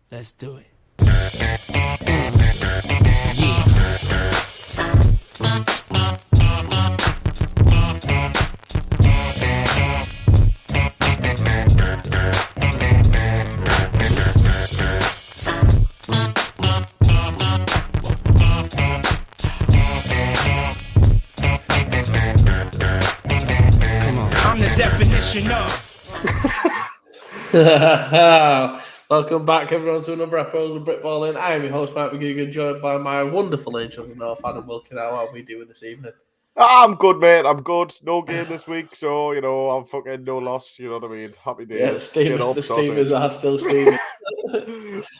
Let's do it. I'm the definition of. Welcome back, everyone, to another episode of Brtiballin. I am your host, Mike McGugan, joined by my wonderful angel of the North, Adam Wilkin. How are we doing this evening? I'm good, mate. I'm good. No game this week, so, you know, I'm fucking no loss. You know what I mean? Happy days. Yeah, the steamers are still steaming.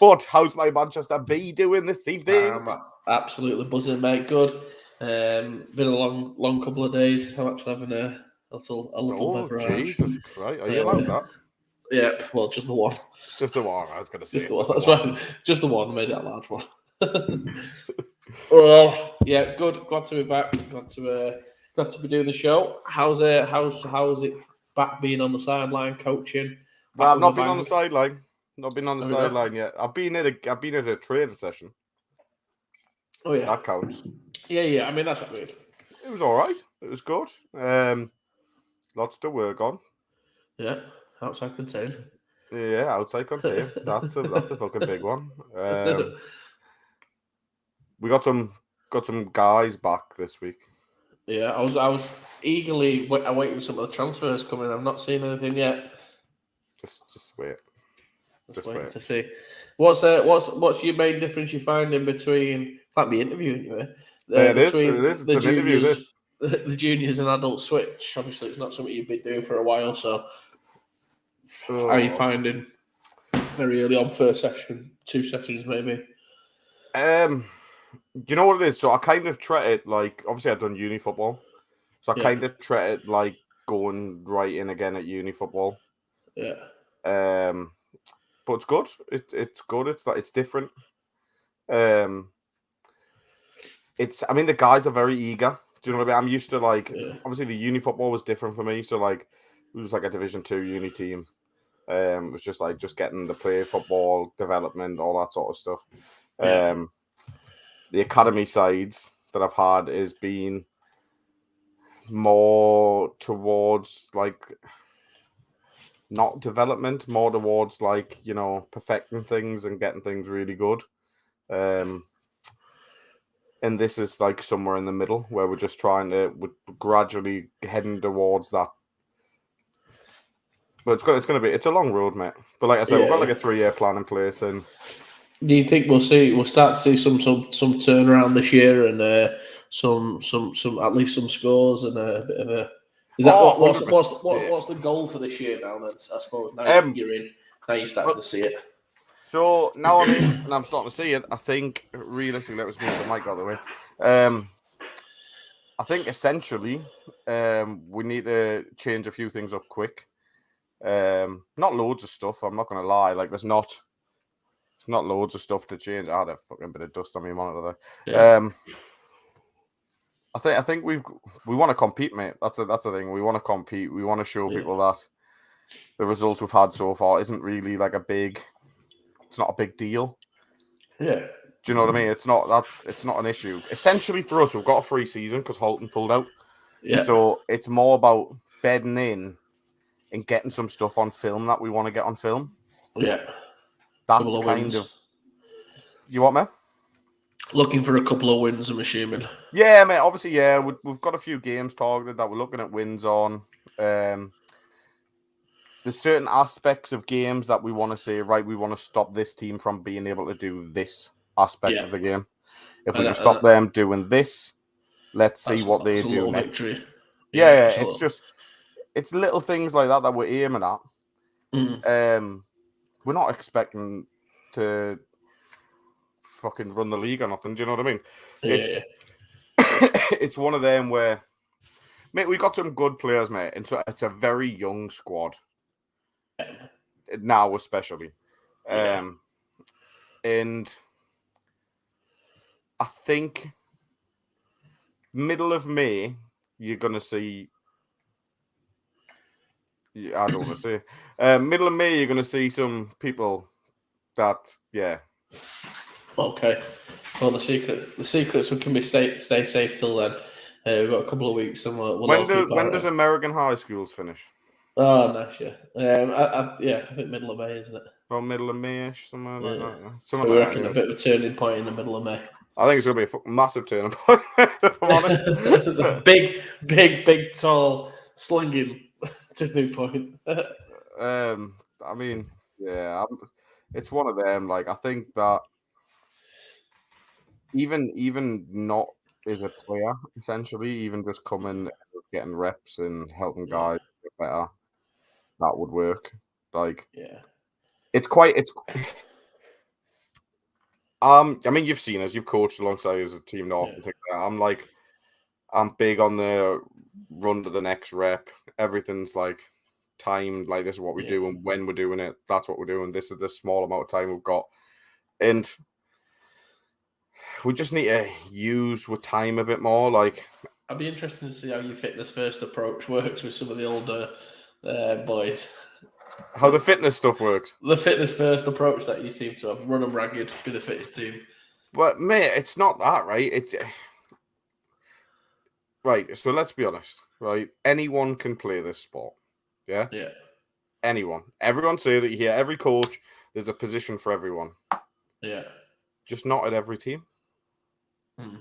But how's my Manchester B doing this evening? I'm absolutely buzzing, mate. Good. Been a long couple of days. I'm actually having a little beverage. Jesus Christ. Are you allowed that? Yeah, well, just the one. Just the one, I was going to say. Just the one. That's right. Just the one. Made it a large one. Well, yeah, good. Glad to be back. Glad to be doing the show. How's it back being on the sideline coaching? Well, Back I've with a not been on bang? the sideline. Not been on the Have you not? sideline yet. I've been at a training session. Oh yeah, That counts. yeah. I mean that's what I mean. It was all right. It was good. Lots to work on. Yeah, outside contained. Yeah, outside contain. That's a fucking big one. We got some guys back this week. Yeah, I was eagerly awaiting some of the transfers coming. I've not seen anything yet. Just wait. Just waiting to see. What's your main difference you find in between? It's like me interviewing you. It is. Between It's the an interview. juniors, This. the juniors and adult switch. Obviously, it's not something you've been doing for a while. So, how are you finding very early on first session, 2 sessions maybe? You know what it is? So I kind of treat it like, obviously I've done uni football, so I kind of treat it like going right in again at uni football. Yeah. But it's good. It's good. It's different. I mean, the guys are very eager. Do you know what I mean? I'm used to obviously the uni football was different for me. So it was like a Division 2 uni team. It was just getting the play football development, all that sort of stuff. The academy sides that I've had is been more towards not development, more towards perfecting things and getting things really good. And this is somewhere in the middle where we're gradually heading towards that. But it's a long road, mate. But like I said, we've got a 3-year plan in place. And do you think we'll start to see some turnaround this year and some at least some scores and a bit of a? Is that what's the goal for this year now? Then I suppose now you're in, now you start to see it. So now I'm in, and I'm starting to see it. I think realistically, let us move the mic out of the way. I think essentially, we need to change a few things up quick. Not loads of stuff. I'm not going to lie. There's not loads of stuff to change. I had a fucking bit of dust on my monitor there. Yeah. I think we want to compete, mate. That's the thing. We want to compete. We want to show people that the results we've had so far isn't really it's not a big deal. Yeah. Do you know what I mean? It's not an issue. Essentially for us, we've got a free season because Holton pulled out. Yeah. So it's more about bedding in and getting some stuff on film that we want to get on film. Yeah. That's kind of. You what, man? Looking for a couple of wins, I'm assuming. Yeah, mate. Obviously, yeah. We've got a few games targeted that we're looking at wins on. There's certain aspects of games that we want to say, right, we want to stop this team from being able to do this aspect of the game. If we can stop them doing this, let's see what they do next. Victory. Yeah, it's little things like that we're aiming at. We're not expecting to fucking run the league or nothing. Do you know what I mean? It's one of them where, mate, we got some good players, mate, and so it's a very young squad. Now, especially. And I think middle of May, you're going to see. I don't want to say. Middle of May, you're going to see some people that, yeah. Okay. Well, the secrets we can stay safe till then. We've got a couple of weeks, and we'll when does American high schools finish? Oh, nice, yeah. I think middle of May, isn't it? Well, middle of May-ish, somewhere like that. Yeah. So we reckon a bit of a turning point in the middle of May. I think it's going to be a massive turning point, if I'm honest. It's a big, tall, slinging turning point. I mean, yeah, it's one of them. I think that even not as a player, essentially, even just coming, getting reps and helping guys get better, that would work. It's I mean, you've seen us, you've coached alongside us at Team North and things like that. I'm big on the run to the next rep. Everything's timed, this is what we do, and when we're doing it, that's what we're doing. This is the small amount of time we've got. And we just need to use with time a bit more. Like, I'd be interested to see how your fitness first approach works with some of the older boys. how the fitness stuff works. The fitness first approach that you seem to have, run them ragged, be the fittest team. But mate, it's not that, right? Right. So let's be honest, right? Anyone can play this sport. Yeah. Yeah. Anyone. Everyone say that you hear every coach. There's a position for everyone. Yeah. Just not at every team. Hmm.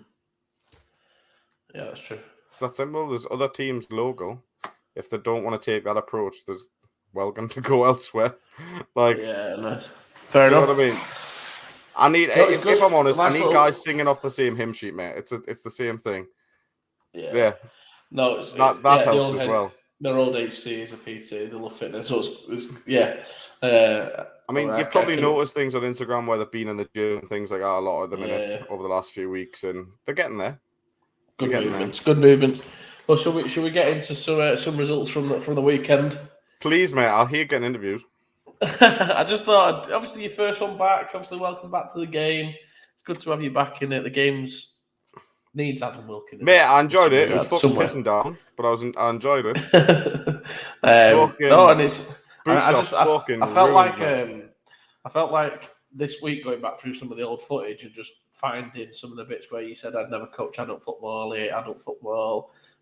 Yeah, that's true. It's that simple. There's other teams' logo. If they don't want to take that approach, there's welcome to go elsewhere. Like, yeah, no. Fair do you enough. know what I mean? I need, No, if I'm honest, nice I need little... guys singing off the same hymn sheet, mate. It's the same thing. Yeah. No, that helps as well. Their old HC is a PT. They love fitness. So yeah. I mean, you've probably noticed things on Instagram where they've been in the gym and things like that a lot at the minute over the last few weeks, and they're getting there. Good movements. Good movements. Well, should we get into some results from the weekend? Please, mate. I'll hear getting interviewed. I just thought, obviously, your first one back. Obviously, welcome back to the game. It's good to have you back in it. The game's needs Adam Wilkin. Mate, I enjoyed it. It was fucking pissing down, but I enjoyed it. No, and it's. I felt like this week going back through some of the old footage and just finding some of the bits where you said I'd never coach adult football,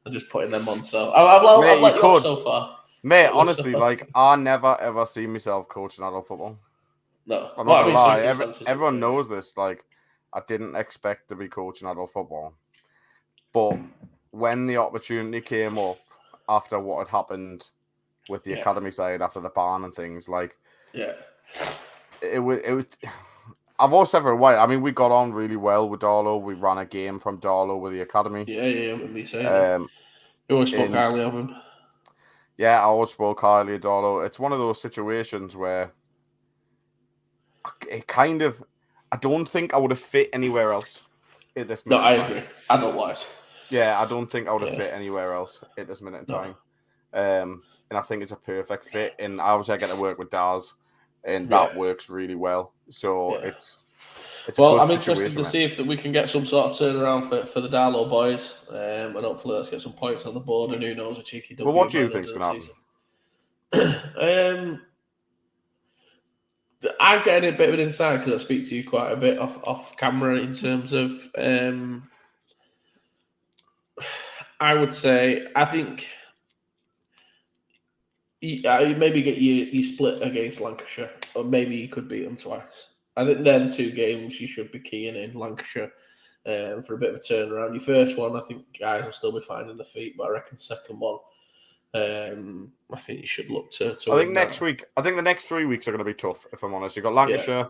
and just putting them on. So I've let you off so far. Mate, honestly, like I never ever see myself coaching adult football. No, I'm not gonna lie. Everyone knows this. Like, I didn't expect to be coaching adult football, but when the opportunity came up after what had happened with the academy side, after the ban and things, like, it was. I've also said for a while. I mean, we got on really well with Darlow. We ran a game from Darlow with the academy. Yeah, with me saying. You always spoke highly of him. Yeah, I always spoke highly of Darlow. It's one of those situations where it kind of, I don't think I would have fit anywhere else at this minute. No, I agree. Adult-wise. Yeah, I don't think I would have fit anywhere else at this minute in time. And I think it's a perfect fit. And obviously I get to work with Daz, and that works really well. So it's well, I'm interested to see if we can get some sort of turnaround for the Darlow boys, and hopefully let's get some points on the board. And who knows, a cheeky W. Well, what do you think is going to happen? I'm getting a bit of an insight because I speak to you quite a bit off camera in terms of. I would say I think you maybe get you split against Lancashire, or maybe you could beat them twice. I think they're the two games you should be keying in Lancashire for a bit of a turnaround. Your first one, I think guys will still be finding their feet, but I reckon second one, I think you should look to I think next week. I think the next 3 weeks are going to be tough. If I'm honest, you've got Lancashire,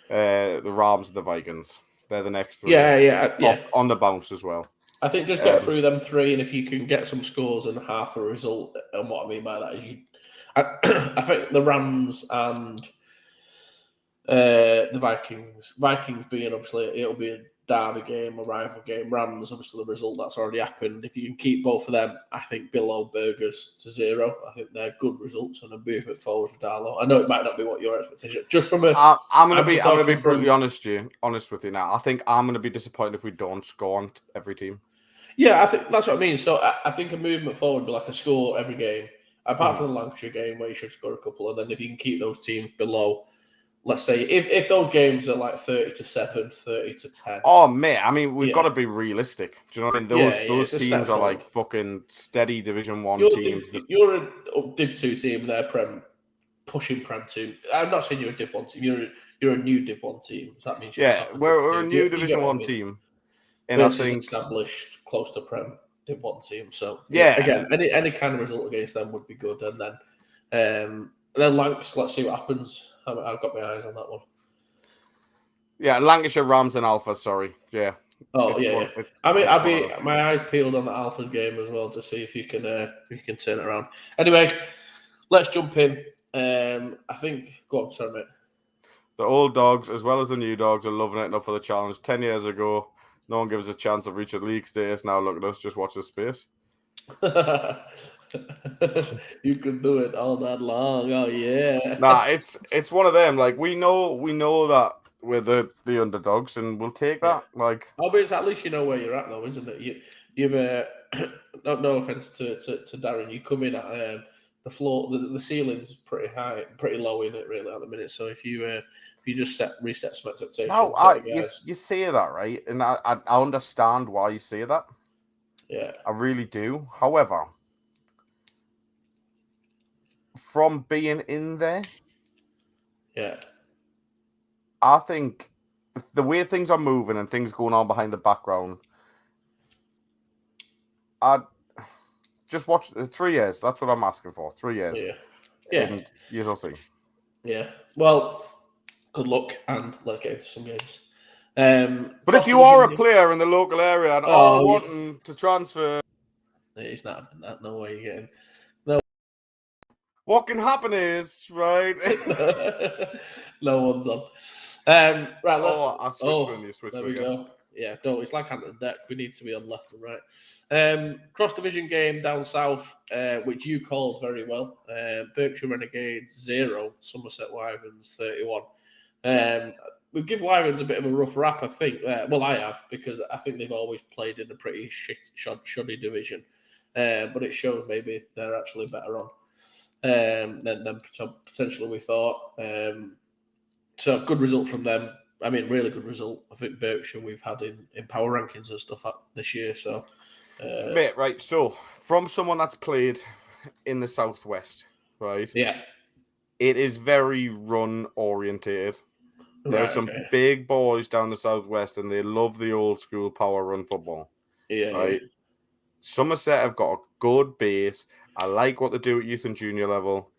the Rams, and the Vikings. They're the next three. Yeah. On the bounce as well. I think just get through them three, and if you can get some scores and half the result, and what I mean by that is I think the Rams and the Vikings being obviously it'll be a derby game, a rival game. Rams, obviously the result that's already happened. If you can keep both of them, I think below Burgers to 0. I think they're good results and a movement forward for Darlow. I know it might not be what your expectation. Just from a, I'm going to be brutally honest with you now. I think I'm going to be disappointed if we don't score on every team. Yeah, I think that's what I mean. So I think a movement forward would be like a score every game, apart from the Lancashire game where you should score a couple, and then if you can keep those teams below. Let's say if those games are like 30-7, 30-10. Oh mate, I mean we've got to be realistic. Do you know what I mean? Those teams are like fucking steady Division 1 teams. You're a Div 2 team. They're pushing Prem 2. I'm not saying you're a Div 1 team. You're a new Div 1 team. So that means we're a new Division 1 team, and I think established close to Prem Div 1 team. So again, any kind of result against them would be good, and then Lancs. Let's see what happens. I've got my eyes on that one. Yeah, Lancashire, Rams, and Alpha. Sorry, yeah. Oh, yeah. I mean, I'll be my eyes peeled on the Alpha's game as well to see if you can turn it around. Anyway, let's jump in. I think. Go on, sorry, mate. The old dogs, as well as the new dogs, are loving it enough for the challenge. 10 years ago, no one gives us a chance of reaching league status. Now look at us, just watch this space. You can do it all that long. Oh yeah. Nah, it's one of them. Like we know that the underdogs, and we'll take that. Like, but it's at least you know where you're at, though, isn't it? You've no offense to Darren, you come in at the floor, the ceiling's pretty high, pretty low in it really at the minute. So if you just reset some expectations, no, you say that, right, and I understand why you say that. Yeah, I really do. However, from being in there, yeah, I think the way things are moving and things going on behind the background, I'd just watch 3 years. That's what I'm asking for. 3 years. Yeah. And you'll see. Yeah. Well, good luck, and let's get into some games. But if you are a player in the local area and are wanting to transfer, it's not having that. No way you're getting. What can happen is, right? No one's on. Right, let's. I switched when you switched. There we go. Yeah, no, it's like under the deck. We need to be on left and right. Cross division game down south, which you called very well. Berkshire Renegades 0, Somerset Wyverns 31. We give Wyverns a bit of a rough rap, I think. Well, I have, because I think they've always played in a pretty shoddy division. But it shows maybe they're actually better on than potentially we thought. So good result from them. I mean, really good result. I think Berkshire we've had in power rankings and stuff this year. So, mate, right. So from someone that's played in the southwest, right? Yeah, it is very run orientated. There's some big boys down the southwest, and they love the old school power run football. Yeah, right. Yeah. Somerset have got a good base. I like what they do at youth and junior level.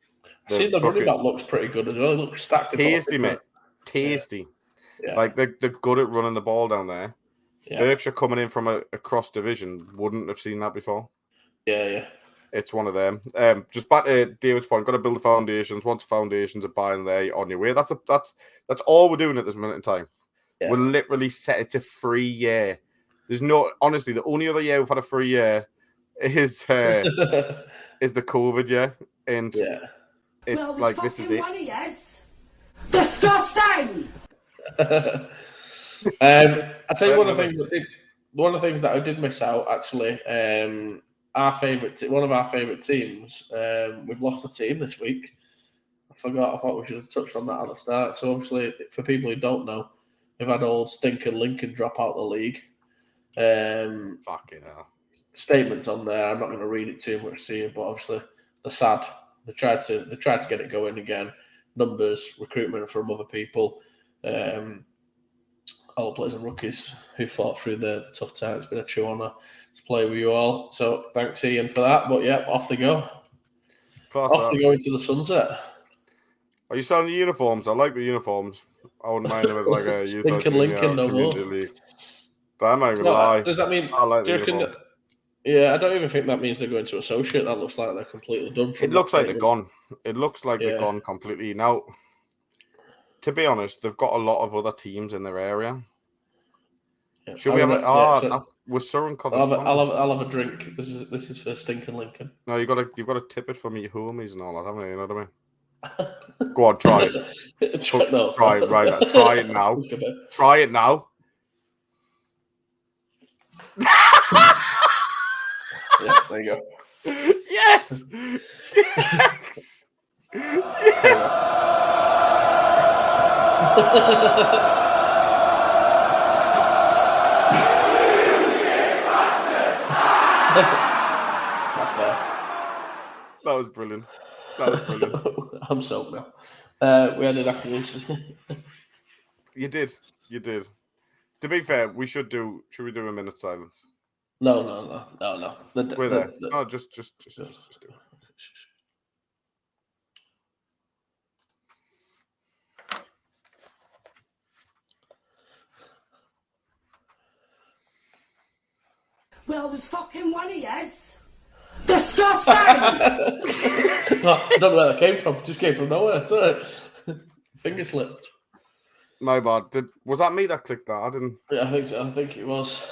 I see the running back looks pretty good as well. It looks stacked. Tasty, mate. Tasty. Yeah. Like they're good at running the ball down there. Yeah. Berkshire coming in from a cross division wouldn't have seen that before. Yeah. It's one of them. Just back to David's point, got to build the foundations. Once the foundations are by and there, on your way. That's all we're doing at this minute in time. Yeah. We're literally set it to 3 year. There's honestly, the only other year we've had a 3 year is the COVID year, and it's like this is it. Yes. Disgusting. I tell you one of the things that I did miss out actually. Our favorite, one of our favorite teams. We've lost a team this week. I thought we should have touched on that at the start. So obviously, for people who don't know, we've had old Stinking Lincoln drop out of the league. Fucking hell. Statements on there. I'm not going to read it too much to you, but obviously they're sad. They tried to get it going again. Numbers, recruitment from other people. All players and rookies who fought through the tough time. It's been a true honour to play with you all. So thanks, Ian, for that. But yeah, off they go. They go into the sunset. Are you selling the uniforms? I like the uniforms. I wouldn't mind them like a youth Stinking Lincoln no more. League. But I'm not even lie. Does that mean? I like the uniforms. Yeah, I don't even think that means they're going to associate. That looks like they're completely done. It looks like they're gone. It looks like they're gone completely. Now, to be honest, they've got a lot of other teams in their area. Yeah. Should we have a? We're Surrey. I'll have a drink. This is for Stinking Lincoln. No, you've got to tip it for me homies and all that, haven't you? You know what I mean? Go on, try it. Try it right. Try it now. Try it now. Yeah, there you go. Yes. Yes. That's fair. That was brilliant. I'm soaked now. We ended after this. You did. To be fair, should we do a minute silence? No. We're there. No, just do it. Well, it was fucking one of yes. Disgusting! I don't know where that came from. It just came from nowhere. Sorry. Finger slipped. My bad. Was that me that clicked that? I didn't. Yeah, I think so. I think it was.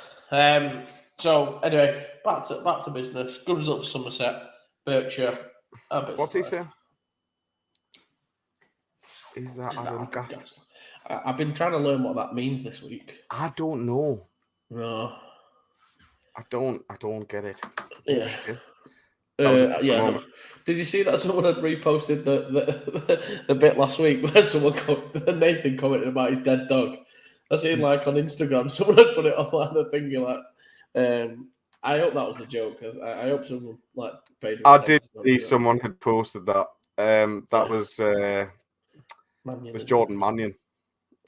So anyway, back to business. Good result for Somerset, Berkshire. What's he saying? Is that Adam Gas? I've been trying to learn what that means this week. I don't know. No. I don't get it. Yeah. Shit. That was a touching Yeah. moment. No. Did you see that someone had reposted the bit last week where Nathan commented about his dead dog? I seen like on Instagram someone had put it online. The thing like, I hope that was a joke. I hope someone like paid. I did see someone had posted that. That was Jordan Mannion.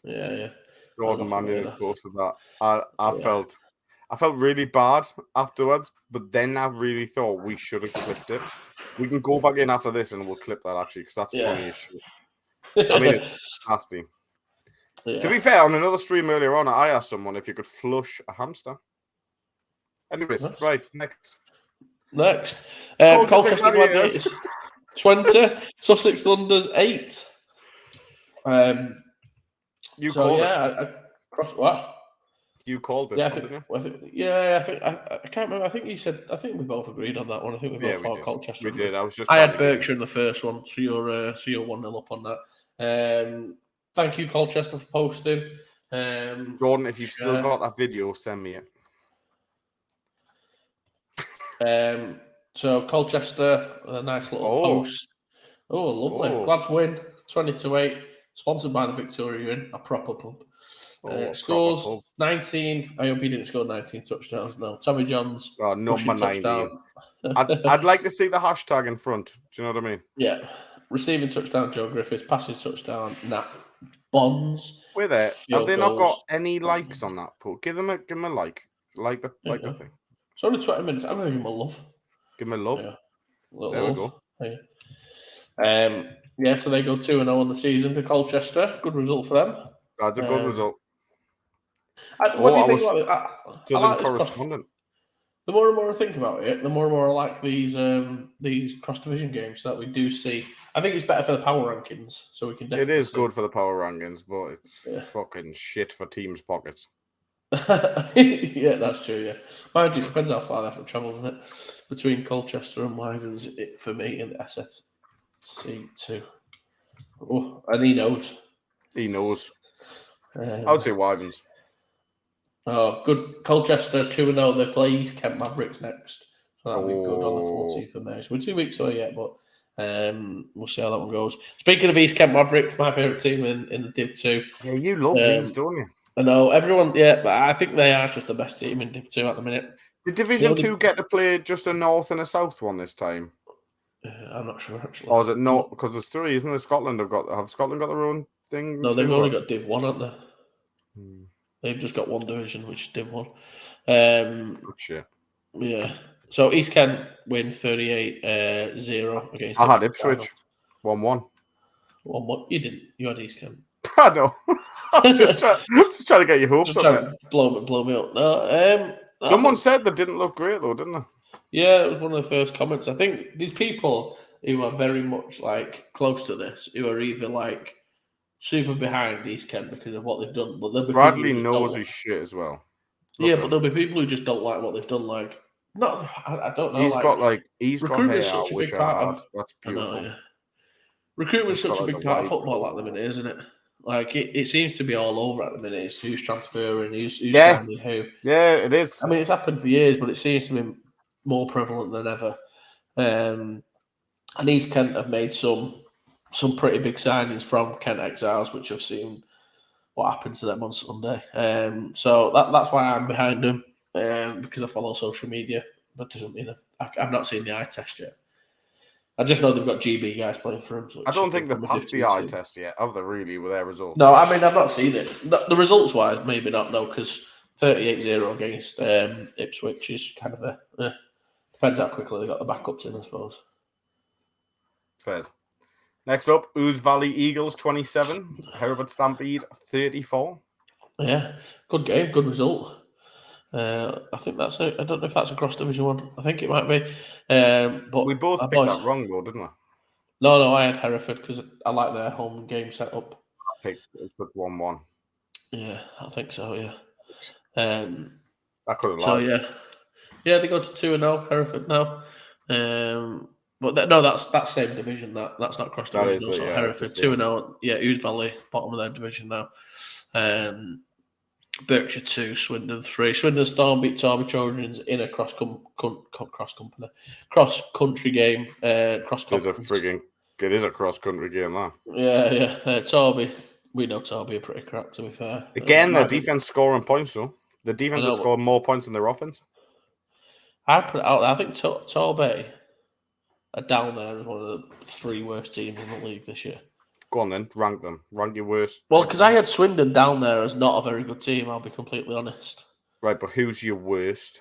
Yeah. Jordan Mannion had posted that. I felt really bad afterwards, but then I really thought we should have clipped it. We can go back in after this and we'll clip that actually because that's funny as shit. I mean, it's nasty. Yeah. To be fair, on another stream earlier on, I asked someone if you could flush a hamster. Anyways, right, next. Colchester Gladiators 20, Sussex Thunders 8. You called it. I crossed what? You called this, I didn't you? I can't remember. I think you said. I think we both agreed on that one. I think we both thought Colchester. We did. I had Berkshire in the first one, so you're 1-0 up on that. Thank you, Colchester, for posting. Jordan, if you've still got that video, send me it. So Colchester, a nice little post. Oh, lovely! Glad's win, 20-8, sponsored by the Victoria Inn, a proper pub. Scores 19. I hope he didn't score 19 touchdowns. No, Tommy Johns. Number 19. I'd like to see the hashtag in front. Do you know what I mean? Yeah. Receiving touchdown, Joe Griffiths. Passing touchdown, Nat Bonds. Where there? Have they not got any likes on that post? Give them a like. Like the thing. It's only 20 minutes. I'm going to give him a love. Give him a love. Yeah. There we go. So they go 2-0 on the season to Colchester. Good result for them. That's a good result. What do you think about it? I like correspondent. The more and more I think about it, the more and more I like these cross-division games that we do see. I think it's better for the power rankings, so we can definitely It is good for the power rankings, but it's fucking shit for teams' pockets. Yeah, that's true, yeah. Mind you, it depends how far they have to travel, doesn't it? Between Colchester and Wyverns, for me, in the SFC2. Oh, and he knows. He knows. I would say Wyverns. Oh, good. Colchester 2-0. They play East Kent Mavericks next. So that'll be good on the 14th of May. So we're 2 weeks away yet, but we'll see how that one goes. Speaking of East Kent Mavericks, my favourite team in the Div 2. Yeah, you love these, don't you? I know. Everyone, but I think they are just the best team in Div 2 at the minute. Did Division 2 get to play just a North and a South one this time? I'm not sure, actually. Or is it not? Because there's 3, isn't there? Have Scotland got their own thing? No, they've only got Div 1, haven't they? They've just got one division, which is Div 1. Good shit. Yeah. So East Kent win 38-0 against. I had Ipswich 1-1. 1-1. You didn't. You had East Kent. I know. I'm just trying to get your hopes up. Trying to blow me up. No. Someone said they didn't look great though, didn't they? Yeah, it was one of the first comments. I think these people who are very much like close to this, who are either like super behind East Kent because of what they've done, but Bradley knows his shit as well. But there'll be people who just don't like what they've done. Like, I don't know. He's got recruitment's such a big part of. That's beautiful. I know, yeah. Recruitment's such a big part of football at the minute, isn't it? Like it seems to be all over at the minute. It's who's transferring, who's signing who. Yeah, it is. I mean, it's happened for years, but it seems to be more prevalent than ever. And East Kent have made some pretty big signings from Kent Exiles, which I've seen what happened to them on Sunday. So that's why I'm behind them, because I follow social media. But doesn't mean I've not seen the eye test yet. I just know they've got GB guys playing for them. I don't think they've passed the eye test yet, have they, really, with their results? No, I mean, I've not seen it. The results-wise, maybe not, though, because 38-0 against Ipswich is kind of a... depends how quickly they got the backups in, I suppose. Fairs. Next up, Ouse Valley Eagles 27, Hereford Stampede 34. Yeah, good game, good result. I think that's I don't know if that's across Division 1. I think it might be. But we both picked that wrong, though, didn't we? No, I had Hereford because I like their home game setup. I picked it 1-1. Yeah, I think so, yeah. I could have lied. So, yeah, they go to 2-0, Hereford now. But no, that's same division. That's not cross That divisional. is, So yeah, Hereford it's the same. 2-0. Yeah, Oud Valley bottom of their division now. Berkshire 2, Swindon 3. Swindon Storm beat Torby Trojans in a cross country game. Cross conference. It is a cross country game, that. Yeah. Torby, we know Torby are pretty crap, to be fair. Again, their defense scoring points, though. The defense has scored more points than their offense. I put it out. I think Torby are down there as one of the 3 worst teams in the league this year. Go on then, rank them. Rank your worst. Well, because I had Swindon down there as not a very good team, I'll be completely honest. Right, but who's your worst?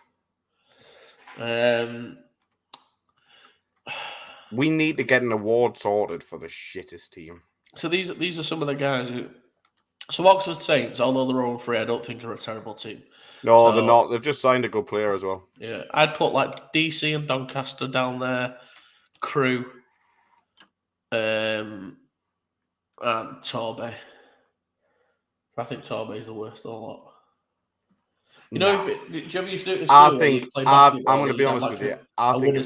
We need to get an award sorted for the shittest team. So these are some of the guys who. So Oxford Saints, although they're all free, I don't think are a terrible team. No, they're not. They've just signed a good player as well. Yeah, I'd put like DC and Doncaster down there, Crew, and Torbay. I think Torbay is the worst of the lot. You know, do you ever used to do it in school? I'm going to be honest with you. I think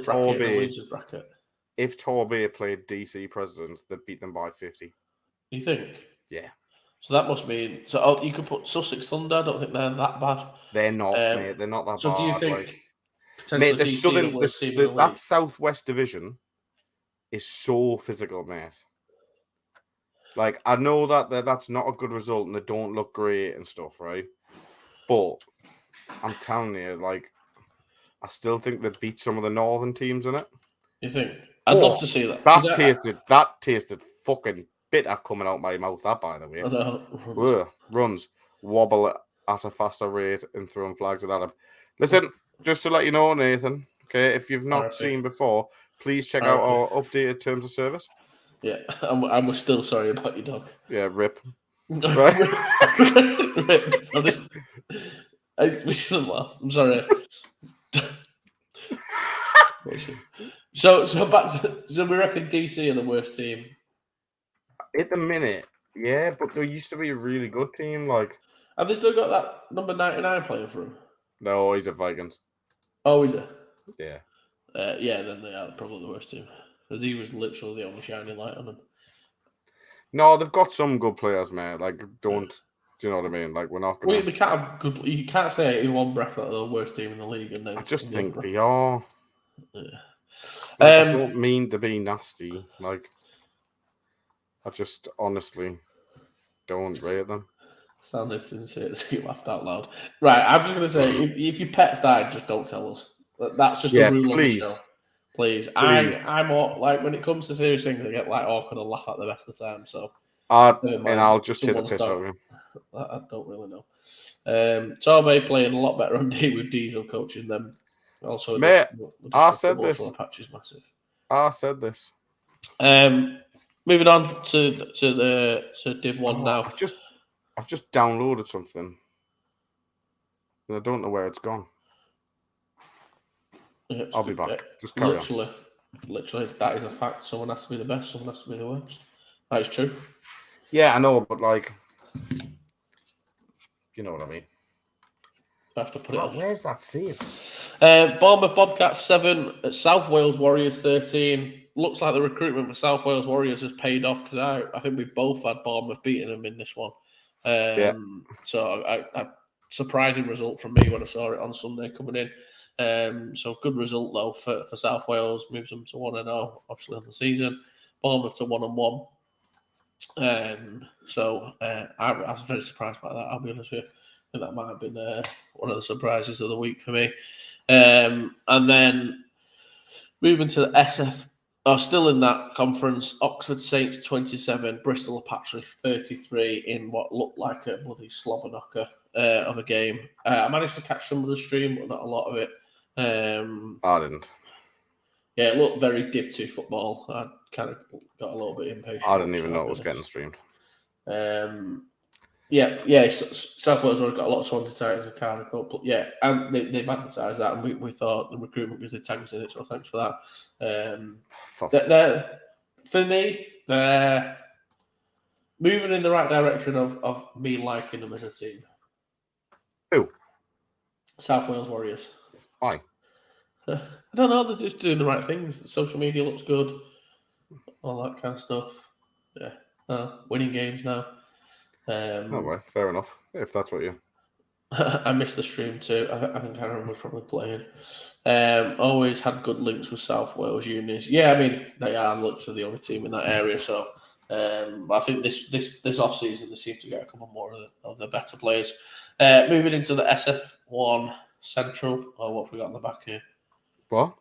if Torbay played DC Presidents, they'd beat them by 50. You think? Yeah. So that must mean... So you could put Sussex Thunder. I don't think they're that bad. They're not, mate. They're not that bad. So do you think... Mate, that Southwest Division is so physical, mate. Like, I know that's not a good result and they don't look great and stuff, right? But I'm telling you, like, I still think they beat some of the northern teams in it. You think? I'd love to see that. That tasted fucking bitter coming out my mouth, that, by the way. Runs, wobble at a faster rate and throwing flags at Adam. Listen, just to let you know, Nathan, okay, if you've not seen before, please check out our updated terms of service. Yeah, and we're still sorry about your dog. Yeah, rip. Right? We shouldn't laugh. I'm sorry. So we reckon DC are the worst team at the minute. Yeah, but there used to be a really good team. Like, have they still got that number 99 playing for him? No, he's a Vikings. Oh, is it? Yeah. Yeah, then they are probably the worst team because he was literally the only shining light on them. No, they've got some good players, man. Like, do you know what I mean? Like, we're not going. We can't have good. You can't say in one breath that they're the worst team in the league, and then I just think they are. Yeah. Like, I don't mean to be nasty. Like, I just honestly don't rate them. Sounded sincere, so you laughed out loud. Right, I'm just going to say, if your pet's died, just don't tell us. That's just the rule of the show. Please. I'm like, when it comes to serious things, I get like awkward and laugh at the best of the time. So, I'll just take the piss out of him. I don't really know. Torbay playing a lot better on D with Diesel coaching them. Also, mate, I said this. Patch is massive. I said this. Moving on to Div 1 now. I've just downloaded something, and I don't know where it's gone. Yeah, I'll be back. Just carry on. Literally, that is a fact. Someone has to be the best. Someone has to be the worst. That is true. Yeah, I know, but like, you know what I mean. I have to put it on. Where's that save? Bournemouth Bobcats 7, South Wales Warriors 13. Looks like the recruitment for South Wales Warriors has paid off because I think we both had Bournemouth beating them in this one. So a surprising result from me when I saw it on Sunday coming in. So good result though for South Wales, moves them to 1-0 obviously on the season. Bournemouth to 1-1. I was very surprised by that. I'll be honest with you. I think that might have been one of the surprises of the week for me. And then moving to the SF. Still in that conference, Oxford Saints 27, Bristol Apache 33 in what looked like a bloody slobber knocker of a game. I managed to catch some of the stream, but not a lot of it. I didn't. Yeah, it looked very Div 2 football. I kind of got a little bit impatient. I didn't even know it was getting streamed. South Wales already got a lot of Swansea Titans and Cardiff Cup, but yeah, and they've advertised that, and we thought the recruitment because they tagged us in it, so thanks for that. For me, they're moving in the right direction of me liking them as a team. Who? South Wales Warriors. Why? I don't know. They're just doing the right things. The social media looks good. All that kind of stuff. Yeah. Winning games now. Oh, right, fair enough. If that's what you. I missed the stream too. I think Aaron was probably playing. Always had good links with South Wales unis. Yeah, I mean they are literally the only team in that area. So I think this off season they seem to get a couple more of the better players. Moving into the SF1 Central. Oh, what have we got in the back here? What?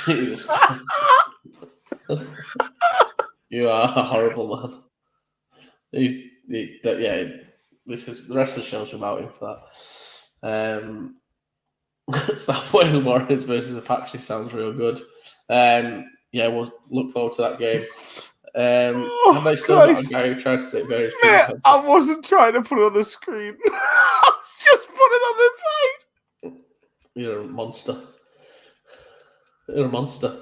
Jesus. You are a horrible man. This is the rest of the show's about him for that. South Wales Warriors versus Apache sounds real good. We'll look forward to that game. Have they still got a guy who tried to take various people? I wasn't trying to put it on the screen. I was just putting it on the side. You're a monster. You're a monster.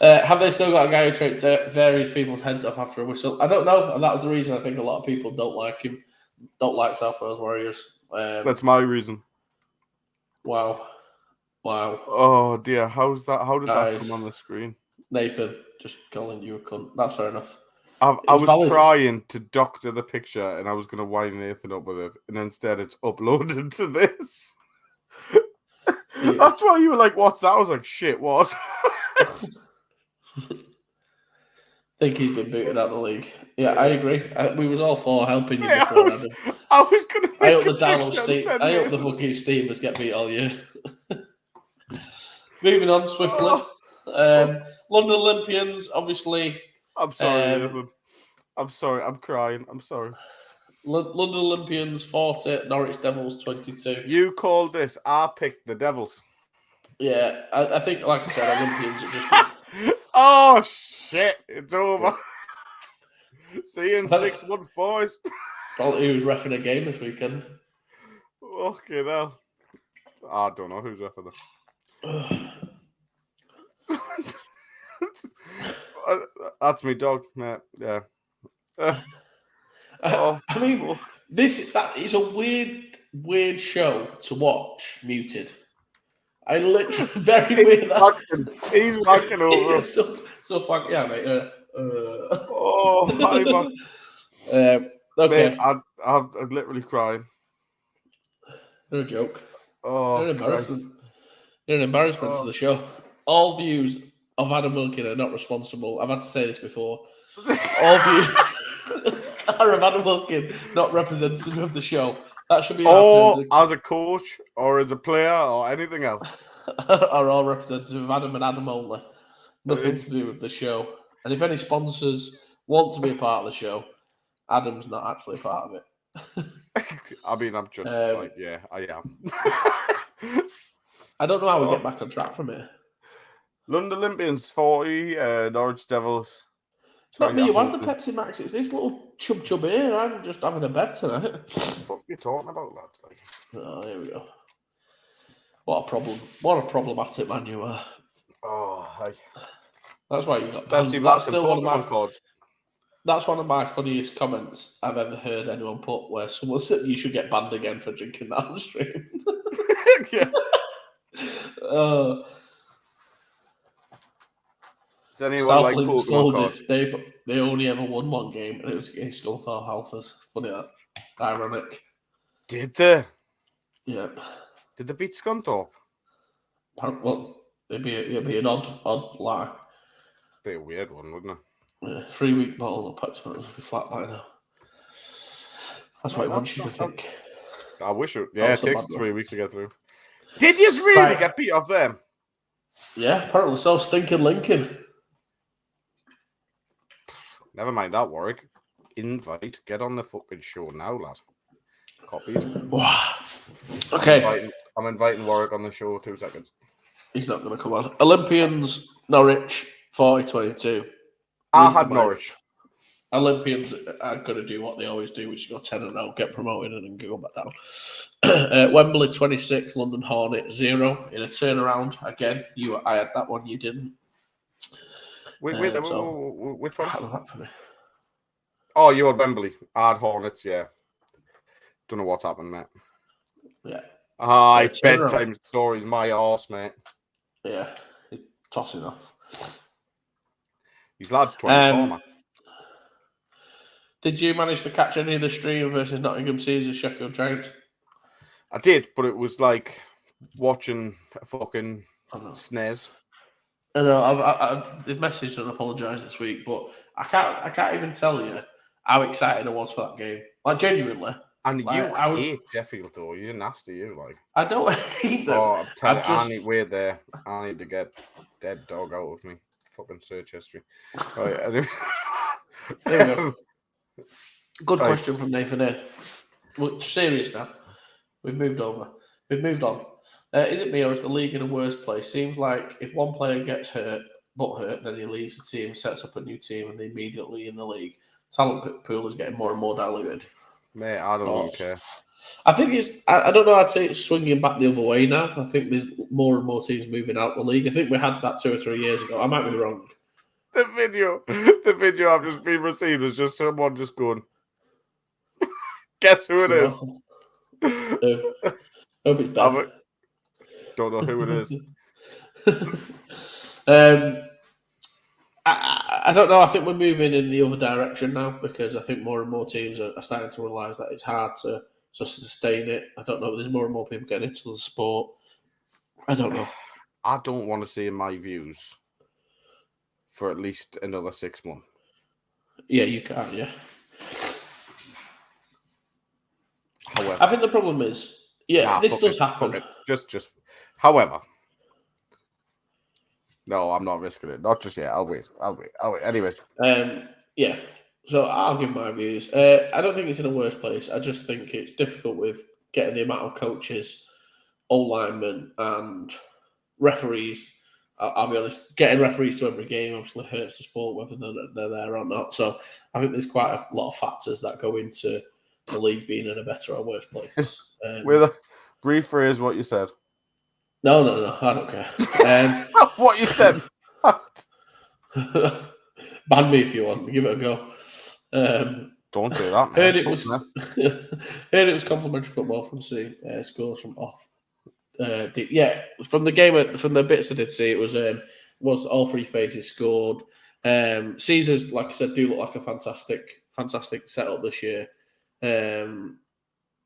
Have they still got a guy who tried to various people's heads off after a whistle? I don't know, and that was the reason I think a lot of people don't like him, don't like South Wales Warriors. That's my reason. Wow. Oh dear, how's that? How did that come on the screen? Nathan, just calling you a cunt. That's fair enough. I was trying to doctor the picture, and I was going to wind Nathan up with it, and instead it's uploaded to this. Yeah. That's why you were like, "What's that?" I was like, "Shit, what?" Think he's been booted out of the league. Yeah, I agree. We was all for helping you. Yeah, before I was going to. I hope the download Steam. I hope the fucking Steamers get beat all year. Moving on swiftly. London Olympians, obviously. I'm sorry, Nathan. I'm sorry. I'm crying. I'm sorry. London Olympians 40, Norwich Devils 22. You called this. I picked the Devils. Yeah, I think, like I said, Olympians are just. Oh shit! It's over. See you in 6 months, boys. Probably who's reffing a game this weekend. Okay, now. I don't know who's reffing it. That's me dog, mate. Yeah. I mean, that is a weird show to watch. Muted. I literally very weird. He's wanking over us. So fuck yeah, mate. Oh, hi, man. Okay, mate, I'm literally crying. You're a joke. Oh, you're an embarrassment. You're an embarrassment to the show. All views of Adam Wilkin are not responsible. I've had to say this before. All views are of Adam Wilkin, not representative of the show. That should be or as a coach, or as a player, or anything else. Are all representative of Adam and Adam only. Nothing to do with the show. And if any sponsors want to be a part of the show, Adam's not actually a part of it. I mean, I'm just yeah, I am. I don't know how we get back on track from here. London Olympians 40, Norwich Devils. It's not me who has the Pepsi Max. It's this little chub here. I'm just having a bet tonight. What the fuck are you talking about, lads? Oh, here we go. What a problem. What a problematic man you are. Oh, hi. That's why you got Pepsi Max. Still one of my cards. That's one of my funniest comments I've ever heard anyone put, where someone said you should get banned again for drinking that on stream. Yeah. Does anyone like Pokemon cards? They only ever won one game, and it was against Scunthorpe Halfers. Funny that. Ironic. Did they? Yep. Did they beat Scunthorpe? Well, it'd be an odd lie. Be a weird one, wouldn't it? Yeah, 3-week ball, the Pepsi would be flat by now. That's what it wants you to think. I wish it. Yeah, it takes 3 weeks to get through. Did you really get beat off them? Yeah, apparently so. Stinking Lincoln. Never mind that, Warwick. Invite. Get on the fucking show now, lad. Copied. Wow. Okay. I'm inviting Warwick on the show. 2 seconds. He's not going to come on. Olympians, Norwich, 40-22. I had Norwich. Olympians are going to do what they always do, which is go 10-0, get promoted, and then go back down. Wembley 26, London Hornet 0 in a turnaround. Again, I had that one, you didn't. Which one? For me. Oh, you had Wembley. I had Hornets, yeah. Don't know what's happened, mate. Yeah. Aye, Turn around. bedtime stories, my arse, mate. Yeah. Tossing off. These lads 24, man. Did you manage to catch any of the stream versus Nottingham Caesars Sheffield Giants? I did, but it was like watching a fucking snares. I know. They've messaged and apologised this week, but I can't even tell you how excited I was for that game. Like genuinely. And like, you hate Sheffield, though. You're nasty, you like. I don't hate them. Oh, I'm telling you, I need weird there. I need to get dead dog out of me. Fucking search history. Right, anyway. There we go. Good question from Nathan here. Well, serious now. We've moved over. We've moved on. Is it me or is the league in a worse place? Seems like if one player gets hurt, then he leaves the team, sets up a new team, and they're immediately in the league. Talent pool is getting more and more diluted. Mate, I don't really care. I think it's. I don't know. I'd say it's swinging back the other way now. I think there's more and more teams moving out the league. I think we had that 2 or 3 years ago. I might be wrong. The video I've just been received was just someone just going. Guess who it is? Hope it's Ben. Don't know who it is. I don't know. I think we're moving in the other direction now because I think more and more teams are starting to realise that it's hard to sustain it. I don't know. There's more and more people getting into the sport. I don't know. I don't want to see my views for at least another 6 months. Yeah, you can. Yeah. However, I think the problem is, this does happen. Just. However, no, I'm not risking it. Not just yet. I'll wait. Anyways. Yeah. So I'll give my views. I don't think it's in a worse place. I just think it's difficult with getting the amount of coaches, O-linemen, and referees. I'll be honest, getting referees to every game obviously hurts the sport, whether they're there or not. So I think there's quite a lot of factors that go into the league being in a better or worse place. Rephrase what you said. No, I don't care. What you said. Ban me if you want. Give it a go. Don't do that, man. Heard it was complimentary football from C. Scores from off. From the game, from the bits I did see, it was all three phases scored. Caesars, like I said, do look like a fantastic setup this year. And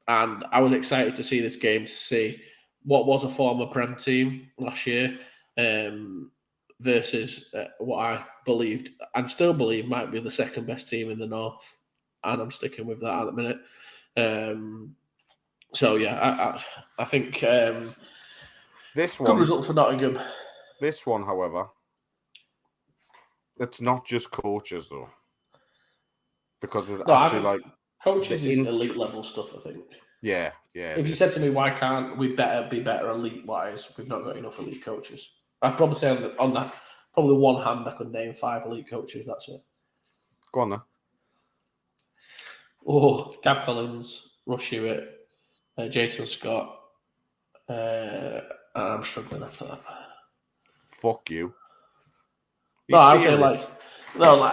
I was excited to see this game, to see what was a former Prem team last year versus what I believed and still believe might be the second best team in the North. And I'm sticking with that at the minute. I think this one, good result for Nottingham. This one, however, it's not just coaches though, because there's coaches is elite level stuff. I think. Yeah. If you said to me, why can't we be better elite wise? We've not got enough elite coaches. I'd probably say on that probably one hand I could name 5 elite coaches. That's it. Go on then. Oh, Gav Collins, Rush Hewitt, Jason Scott. I'm struggling after that. Fuck you. No, I would say like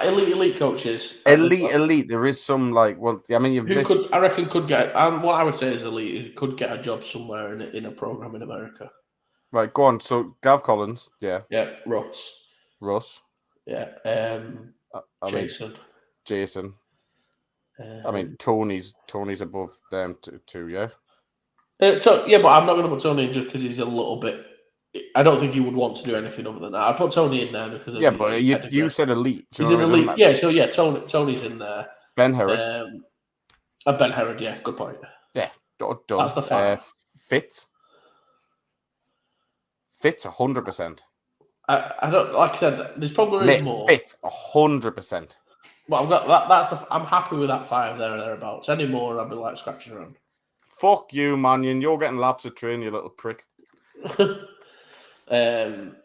elite coaches. Elite. There is some I reckon could get. What I would say is elite could get a job somewhere in a program in America. Right, go on. So Gav Collins, yeah. Yeah, Russ. Yeah. Jason. Tony's above them too, yeah. But I'm not going to put Tony in just because he's a little bit. I don't think he would want to do anything other than that. I put Tony in there because but you said elite. He's an elite. Yeah, so Tony's in there. Ben Herod. Ben Herod, yeah, good point. Yeah, done. That's the 5. Fitz 100%. I don't like I said. There's probably more. Fitz 100%. Well, I've got that. I'm happy with that 5 there or thereabouts. Any more, I'd be like scratching around. Fuck you, Mannion. You're getting laps of train, you little prick. And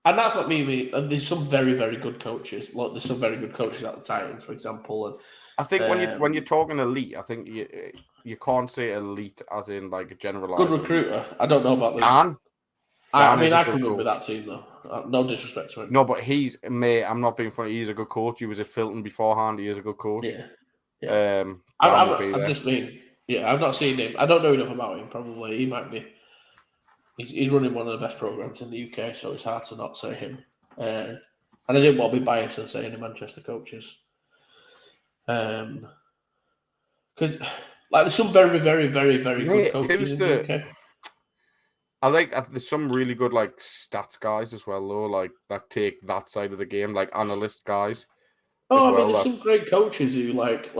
that's not me. And there's some very, very good coaches. Like there's some very good coaches at the Titans, for example. And I think when you're talking elite, I think you can't say elite as in like a generalized. Good recruiter. I don't know about the. Dan. I can win with that team though. No disrespect to him. No, but I'm not being funny. He's a good coach. He was at Filton beforehand. He is a good coach. Yeah. I've not seen him. I don't know enough about him. Probably he might be. He's running one of the best programs in the UK, so it's hard to not say him. And I didn't want to be biased and say any Manchester coaches, because there's some very, very, very, very good coaches in the UK. I like there's some really good like stats guys as well, though, like that take that side of the game, like analyst guys. There's some great coaches who like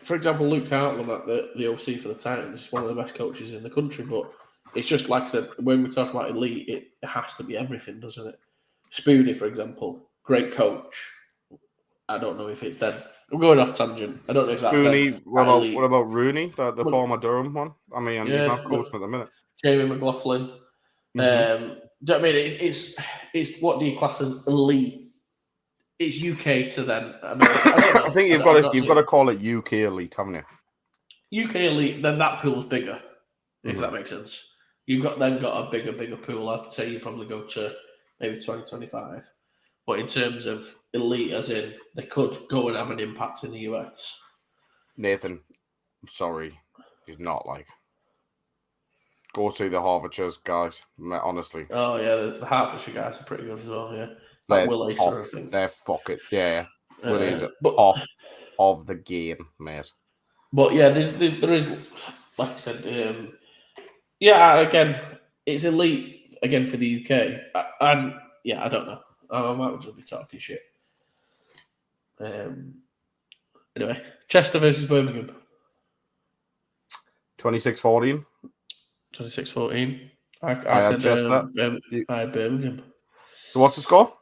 for example, Luke Hartland at the OC for the Titans is one of the best coaches in the country. But it's just like I said, when we talk about elite, it has to be everything, doesn't it? Spoonie, for example, great coach. I don't know if it's then. I'm going off tangent. I don't know if that's Spoonie. What about Rooney, the former Durham one? I mean, he's not coaching at the minute. Jamie McLaughlin. Do you know what I mean? It's what do you class as elite? It's UK to then. I think you've got to call it UK elite, haven't you? UK elite, then that pool's bigger, if that makes sense. You've got a bigger pool. I'd say you probably go to maybe 2025. But in terms of elite, as in they could go and have an impact in the US. Nathan, I'm sorry, he's not like. Go see the Hertfordshire guys, honestly. Oh yeah, the Hertfordshire guys are pretty good as well. Yeah. Like Will Acer, I think. They're fucking Will Acer, top of the game, mate. But yeah, there is, like I said, again, it's elite again for the UK, and I don't know. I might just be talking shit. Anyway, Chester versus Birmingham. 26-14. 26-14. I said Chester. Birmingham. So what's the score?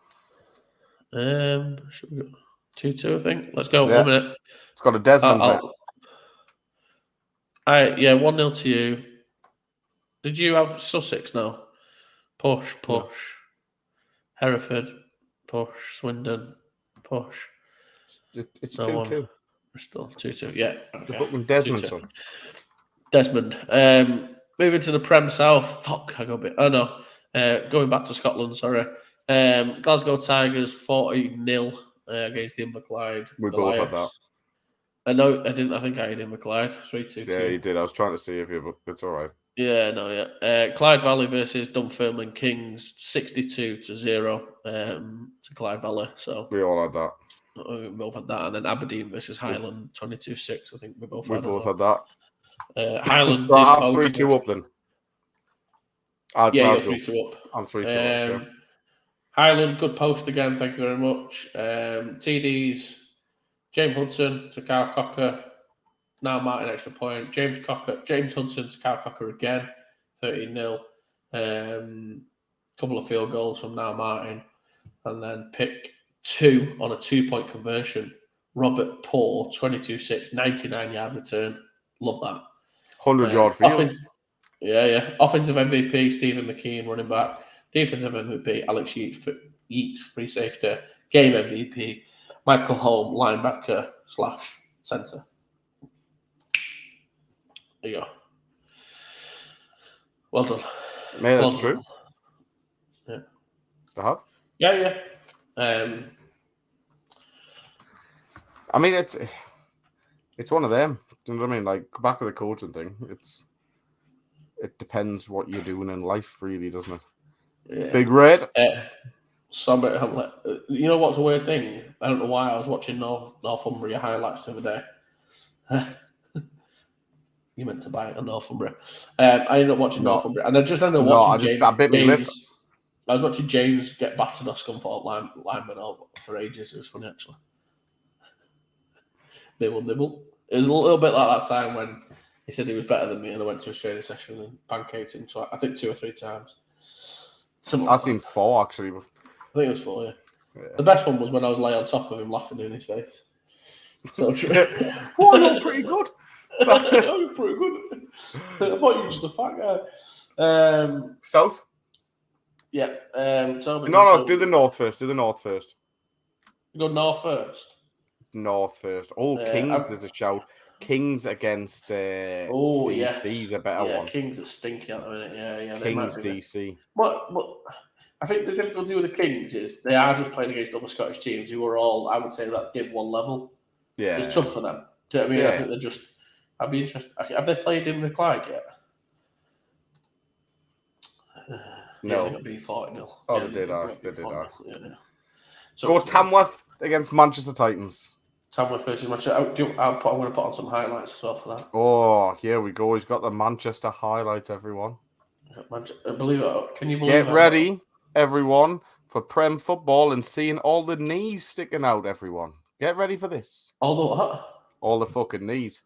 Should we go 2-2? I think. Let's go. 1 minute. It's got a Desmond. 1-0 to you. Did you have Sussex? No. Push. No. Hereford, push. Swindon, push. It's 2-2. Bristol, 2-2. Yeah. Okay. Fucking Desmond, 2-2. son. Desmond. Moving to the Prem South. Fuck, I got a bit. Oh no. Going back to Scotland. Sorry. Glasgow Tigers 40-0 against the Inverclyde. We both had that. No, I didn't. I think I had Inverclyde 3-2. Yeah, you did. I was trying to see if you, but it's all right. Yeah, no, yeah. Clyde Valley versus Dunfermline Kings 62-0 to Clyde Valley. So we all had that. We both had that, and then Aberdeen versus Highland 22-6. I think we both had that. Highland. So I'm 3-2 up then. You're 3-2 up. I'm 3-2 up. Yeah. Highland, good post again. Thank you very much. TDs. James Hudson to Kyle Cocker. Now Martin extra point. James Hudson to Kyle Cocker again. 13-0. Couple of field goals from Now Martin. And then pick 2 on a 2-point conversion. Robert Poor, 22-6, 99-yard return. Love that. 100-yard field. Offensive MVP, Stephen McKean, running back. Defensive MVP, Alex Yeats, free safety. Game MVP, Michael Holm, linebacker / centre. There you go. Well done. Mate, that's true. Yeah. I have? Yeah. I mean, it's one of them. Do you know what I mean? Like, back to the coaching thing. It depends what you're doing in life, really, doesn't it? Yeah. Big Red. You know what's a weird thing? I don't know why I was watching Northumbria highlights the other day. You meant to buy it on Northumbria. I ended up watching Northumbria, and I just ended up watching James. I bit my lip. I was watching James get battered off Scunthorpe lineman for ages. It was funny, actually. Nibble. It was a little bit like that time when he said he was better than me, and I went to a training session and pancaked him I think 2 or 3 times. I've seen 4 actually. I think it was 4. Yeah. The best one was when I was laying on top of him, laughing in his face. So true. Well, you're pretty good. You're pretty good. I thought you were just a fat guy. South. Yeah. No. Do the north first. You go north first. North first. Oh, Kings. There's a shout. Kings against DC is a better one. Kings are stinky at the minute. Yeah. Kings DC. What? I think the difficulty with the Kings is they are just playing against other Scottish teams who are all, I would say, that Div 1 level. Yeah. It's tough for them. Do you know what I mean? Yeah. I think they're just. I'd be interested. Have they played in the Clyde yet? No. Yeah, they got beat 40-0. Oh, yeah, they did. got They beat did. 40-0. Yeah. So Go Tamworth against Manchester Titans. Tamworth versus Manchester. I'm going to put on some highlights as well for that. Oh, here we go. He's got the Manchester highlights, everyone. Believe it. Can you believe it? Get ready, everyone, for Prem football and seeing all the knees sticking out, everyone. Get ready for this. All the fucking knees.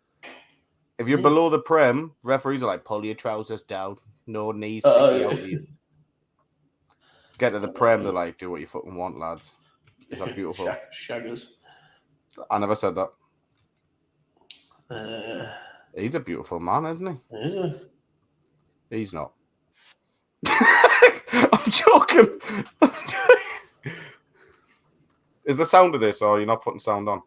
If you're below the Prem, referees are like, pull your trousers down. No knees sticking out. Get to the Prem, they're like, do what you fucking want, lads. Is that beautiful? Shaggers. I never said that. Uh, He's a beautiful man, isn't he? Is he? He's not. I'm joking. Is the sound of this, or are you not putting sound on?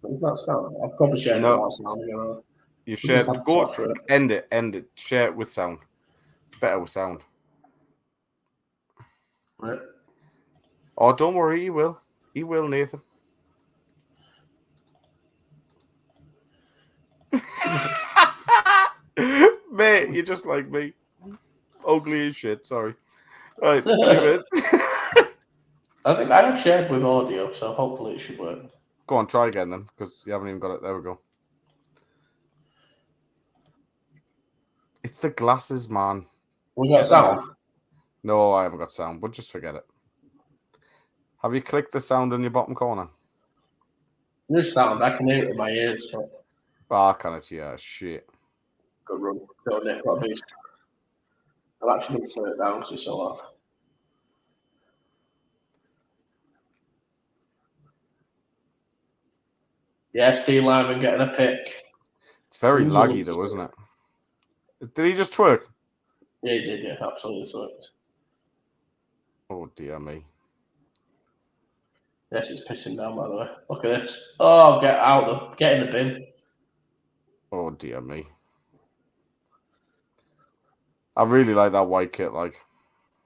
It's not sound. I've probably shared it without sound. You know. You share. have to Go talk through it. End it. Share it with sound. It's better with sound. Right. Oh, don't worry, he will. He will, Nathan. Mate, you're just like me. Ugly as shit, sorry. Right, anyway. I think I have shared with audio, so hopefully it should work. Go on, try again then, because you haven't even got it. There we go. It's the glasses, man. We got sound? No, I haven't got sound, but just forget it. Have you clicked the sound in your bottom corner? There's sound. I can hear it in my ears. But... Oh, I can't. Yeah, shit. Good run. Go Nick, what a beast. I'll actually need to turn it down because it's so loud. Yes, D Lyman getting a pick. It's very laggy though, isn't it? Did he just twerk? Yeah, he did, yeah, absolutely twerked. Oh dear me. Yes, it's pissing down, by the way. Look at this. Oh, get in the bin. Oh dear me. I really like that white kit, like.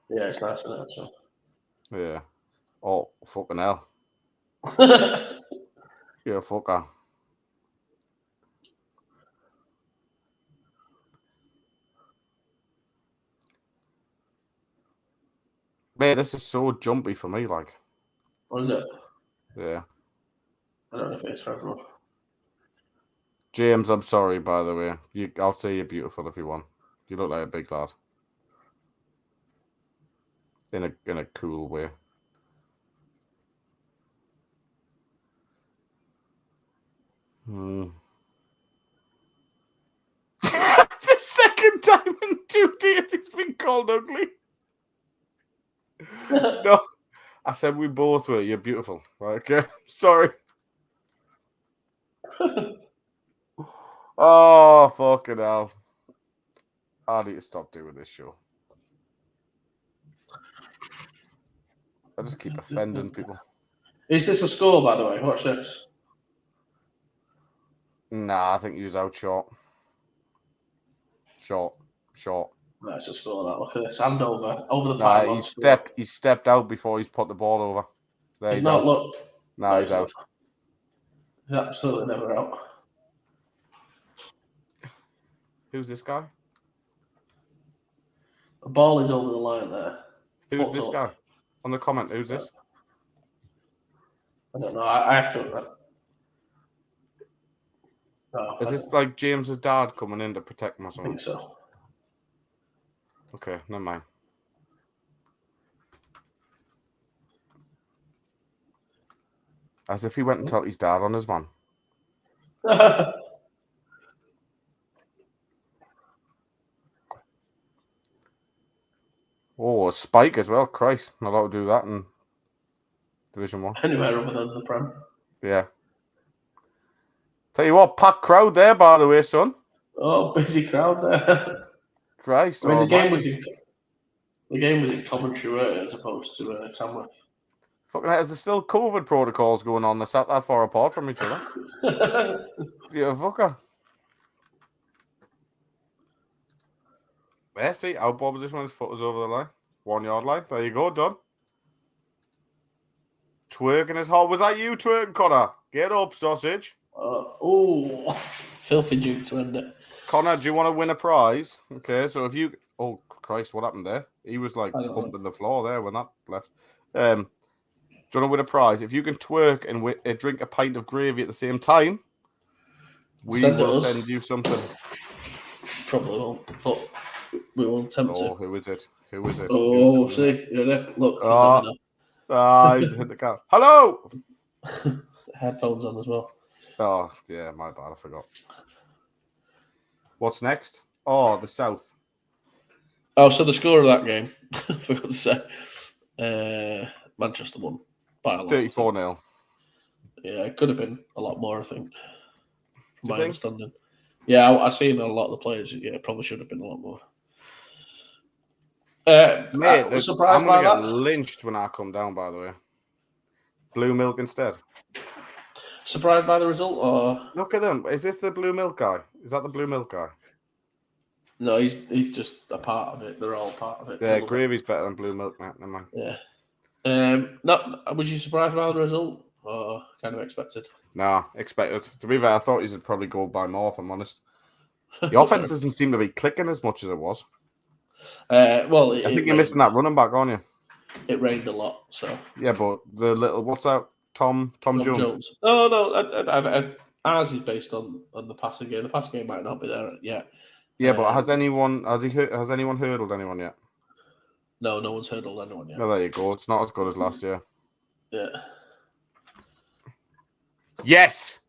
Yeah, it's nice, isn't it? So. Yeah. Oh, fucking hell. Yeah, fucker. Mate, this is so jumpy for me, like. What is it? Yeah. I don't know if it's for everyone. James, I'm sorry, by the way. I'll say you're beautiful if you want. You look like a big lad. In a cool way. The second time in 2 days he's been called ugly. No, I said we both were. You're beautiful. Okay, sorry. Oh, fucking hell. I need to stop doing this show. I just keep offending people. Is this a score, by the way? Watch this. Nah, I think he was out short. Short. That's a score. That look at this. Hand over the Nah, pylon. he stepped out before he's put the ball over. There he's not. out. Look. Nah, he's out. He's absolutely never out. Who's this guy? The ball is over the line there. Who's this guy? On the comment, who's this? I don't know. I have to. No, is this like James's dad coming in to protect him or something? I think so. Okay, never mind. As if he went and told his dad on his man. Oh, a spike as well. Christ, not allowed to do that in Division 1. Anywhere other than the Prem. Yeah. Tell you what, packed crowd there, by the way, son. Oh, busy crowd there. Christ. I mean, the game was in Coventry, as opposed to Tamworth. Fucking hell, is there still COVID protocols going on? They're sat that far apart from each other. Yeah, fucker. There, see, our ball position when his foot was over the line. 1 yard line. There you go, done. Twerking his hole. Was that you, twerking, Connor? Get up, sausage. Filthy Duke to end it. Connor, do you want to win a prize? Okay, so if you... Oh, Christ, what happened there? He was like bumping the floor there when that left. Do you want to win a prize? If you can twerk and drink a pint of gravy at the same time, we will send you something. Probably won't, but we will attempt to. Who is it? Who is it? Oh, see, look. He's hit the car. Hello. Headphones on as well. Oh, yeah, my bad. I forgot. What's next? Oh, the South. Oh, so the score of that game, I forgot to say, Manchester won by a lot. 34-0. Yeah, it could have been a lot more, I think, from my understanding. Yeah, I've seen a lot of the players. Yeah, it probably should have been a lot more. Mate, was surprised I'm going to by get that. lynched when I come down, by the way. Blue milk instead. Surprised by the result, or look at them. Is this the blue milk guy? Is that the blue milk guy? No, he's just a part of it. They're all part of it. Yeah, gravy's better than blue milk, mate. Never mind. Yeah. Was you surprised by the result, or kind of expected? Nah, expected. To be fair, I thought he'd probably go by more, if I'm honest. The offense doesn't seem to be clicking as much as it was. Well, I think you're missing that running back, aren't you? It rained a lot, so yeah. But the little what's that? Tom Jones. No. Ours is based on the passing game. The passing game might not be there yet. Yeah, but has anyone hurdled anyone yet? No, no one's hurdled anyone yet. No, there you go. It's not as good as last year. Yeah. Yes,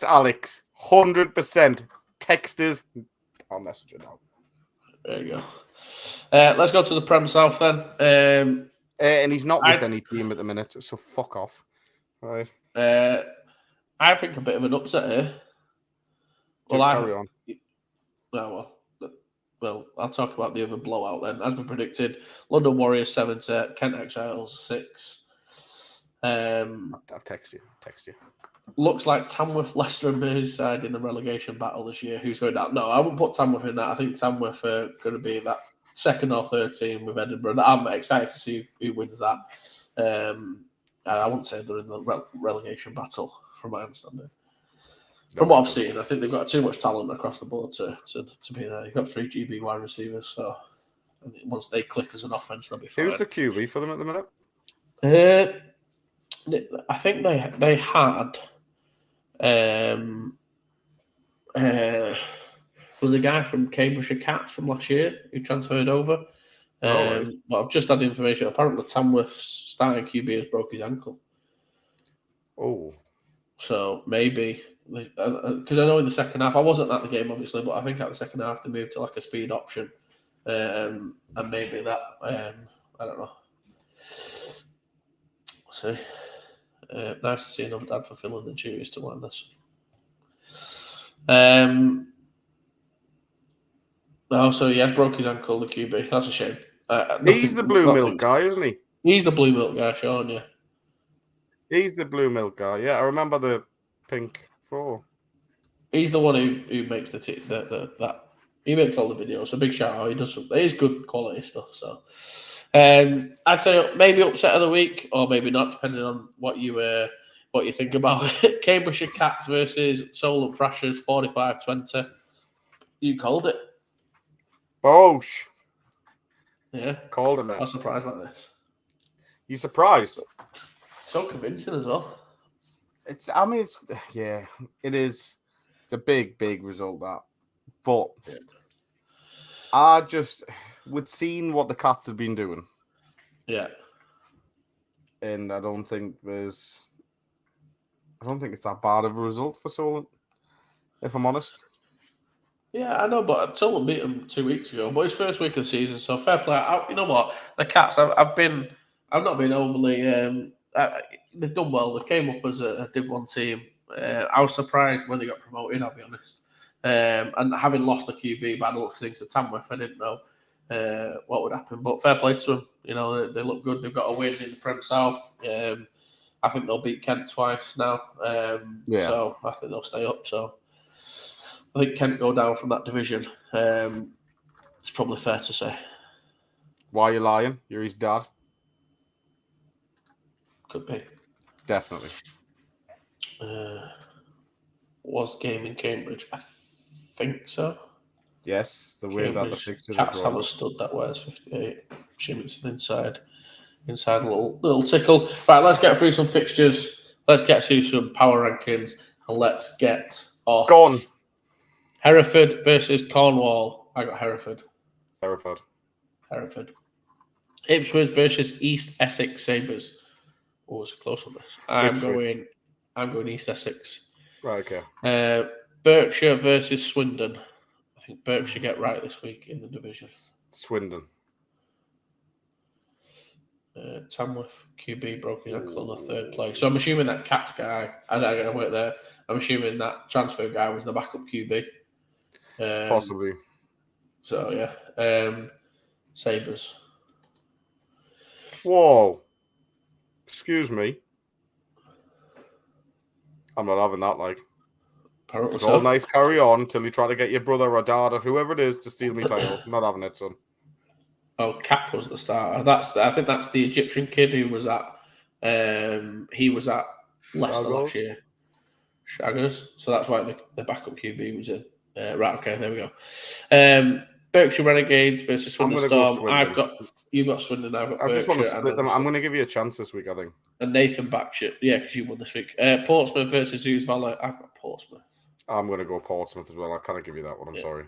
Alex. 100%. Texters. I'll message it now. There you go. Let's go to the Prem South then. And he's not with any team at the minute, so fuck off. Right. I think a bit of an upset here. Carry on. Well, I'll talk about the other blowout then. As we predicted, London Warriors 7-8, Kent Exiles 6. I've texted you. Looks like Tamworth, Leicester, and Merseyside in the relegation battle this year. Who's going down? No, I wouldn't put Tamworth in that. I think Tamworth are going to be that second or third team with Edinburgh. I'm excited to see who wins that. I wouldn't say they're in the relegation battle, from my understanding. From what I've seen, I think they've got too much talent across the board to be there. You've got 3 GB wide receivers, so once they click as an offense, they'll be fine. Who's the QB for them at the minute? I think they had. There was a guy from Cambridgeshire Cats from last year who transferred over. Well, I've just had the information. Apparently, Tamworth's starting QB has broke his ankle. Oh. So maybe, because I know in the second half, I wasn't at the game obviously, but I think at the second half they moved to like a speed option, and maybe that I don't know. We'll see. Nice to see another dad fulfilling the duties to learn this. So he has broke his ankle, the QB. That's a shame. He's the blue milk guy, isn't he? He's the blue milk guy, Sean. Yeah. He's the blue milk guy. Yeah, I remember the pink 4. He's the one who makes that. He makes all the videos. So big shout out. He does. It is good quality stuff. So, I'd say maybe upset of the week, or maybe not, depending on what you think about it. Cambridgeshire Cats versus Solent Thrashers, 45-20. You called it. Bosh. Yeah, called him. I'm surprised about this. You surprised? So convincing as well. It is. It's a big result, that. But I just would seen what the Cats have been doing. Yeah. And I don't think it's that bad of a result for Solent, if I'm honest. Yeah, I know, but Solent beat them 2 weeks ago. But it's first week of the season, so fair play. You know what? The Cats, I've not been overly. They've done well. They came up as a Div 1 team. I was surprised when they got promoted, I'll be honest. And having lost the QB, bad luck things to Tamworth, I didn't know what would happen. But fair play to them. You know, they look good. They've got a win in the Prem South. I think they'll beat Kent twice now. So I think they'll stay up. So I think Kent go down from that division. It's probably fair to say. Why are you lying? You're his dad. Could be. Definitely. Was game in Cambridge? I think so. Yes, the way that the Cambridge fixtures are Cats drawn. have a stud that wears 58. Assuming it's an inside little tickle. Right, let's get through some fixtures. Let's get through some power rankings, and let's get off. Gone. Hereford versus Cornwall. I got Hereford. Hereford. Ipswich versus East Essex Sabres. Oh, it's a close on this. I'm going East Essex. Right, okay. Berkshire versus Swindon. I think Berkshire get right this week in the division. Swindon. Tamworth QB broke his ankle on the third play. So I'm assuming that Cats guy, I work there. I'm assuming that transfer guy was the backup QB. Possibly. So yeah. Sabres. Whoa. Excuse me. I'm not having that, like. Apparently It's so. all nice, carry on until you try to get your brother or dad or whoever it is to steal me title. Not having it, son. Oh, Cap was the starter. I think that's the Egyptian kid who was at. He was at Leicester last year. Shaggers. So that's why the backup QB was in. Right. Okay. There we go. Berkshire Renegades versus Swindon Storm. You've got Swindon. I've got Berkshire. I just want to split them. I'm going to give you a chance this week, I think. And Nathan backs you. Yeah, because you won this week. Portsmouth versus Zeus Valley. I've got Portsmouth. I'm going to go Portsmouth as well. I can't give you that one. I'm sorry.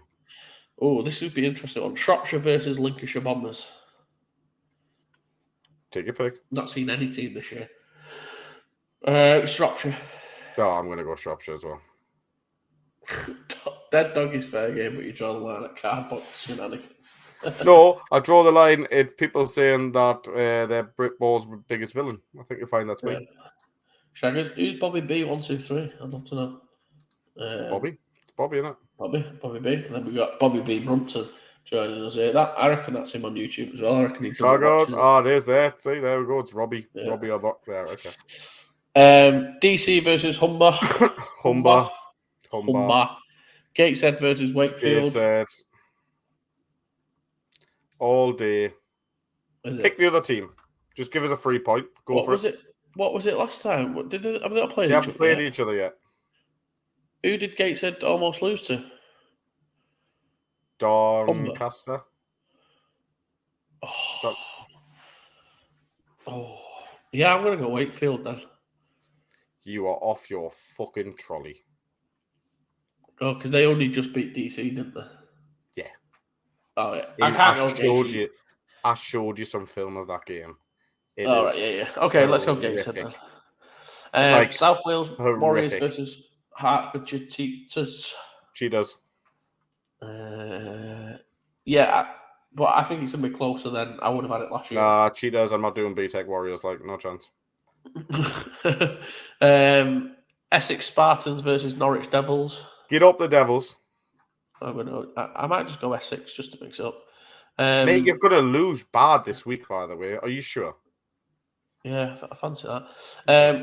Oh, this would be interesting one. Shropshire versus Lincolnshire Bombers. Take your pick. Not seen any team this year. Shropshire. Oh, I'm going to go Shropshire as well. Dead dog is fair game, but you draw the line at cardboard shenanigans. No, I draw the line at people saying that they're Britball's biggest villain. I think you'll find that's me. Shaggers, who's Bobby B? 1, 2, 3. I'd love to know. Bobby? It's Bobby, isn't it? Bobby B. And then we got Bobby B. Brumpton joining us here. I reckon that's him on YouTube as well. I reckon he's done there's there. See, there we go. It's Robbie. Yeah. Robbie O'Buck there. Okay. DC versus Humber. Humber. Gateshead versus Wakefield. Gateshead. All day. Pick the other team. Just give us a free point. Go for it. What was it last time? Have they not played each other? They haven't played each other yet. Who did Gateshead almost lose to? Doncaster. Yeah, I'm going to go Wakefield then. You are off your fucking trolley. Oh, because they only just beat DC, didn't they? Yeah. Oh, yeah. I showed you some film of that game. Right, yeah. Okay, let's go Gateshead then. South Wales Warriors versus Hertford Cheetahs. Cheetahs. Yeah, but I think it's going to be closer than I would have had it last year. Nah, Cheetahs. I'm not doing B-Tech Warriors. Like, no chance. Essex Spartans versus Norwich Devils. Get up the Devils. I might just go Essex just to mix it up. Mate, you're going to lose bad this week, by the way. Are you sure? Yeah, I fancy that.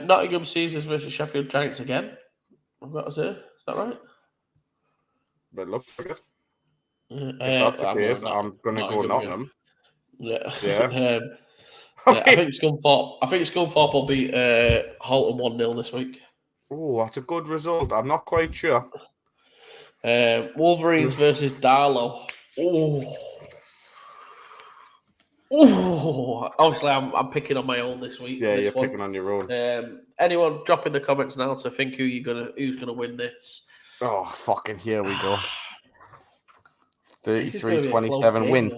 Nottingham Caesars versus Sheffield Giants again. I've got to say. Is that right? But it looks like it. If that's the case, I'm going to go Nottingham. Yeah. I think Scunthorpe will beat Halton 1-0 this week. Oh, that's a good result. I'm not quite sure. Wolverines versus Darlow. Oh, obviously I'm picking on my own this week. Yeah, you're picking on your own. Anyone drop in the comments now to think who's gonna win this? Oh, fucking here we go. 33-27 win.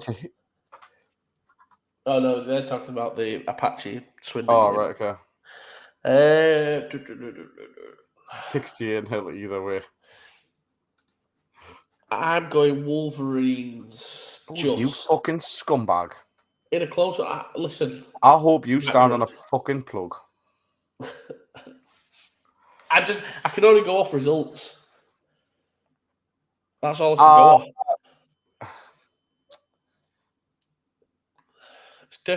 Oh no, they're talking about the Apache Swindon. Oh, right, okay. 68-0 either way. I'm going Wolverines. You fucking scumbag. In a close one, listen. I hope you stand on a fucking plug. I can only go off results. That's all I can go off.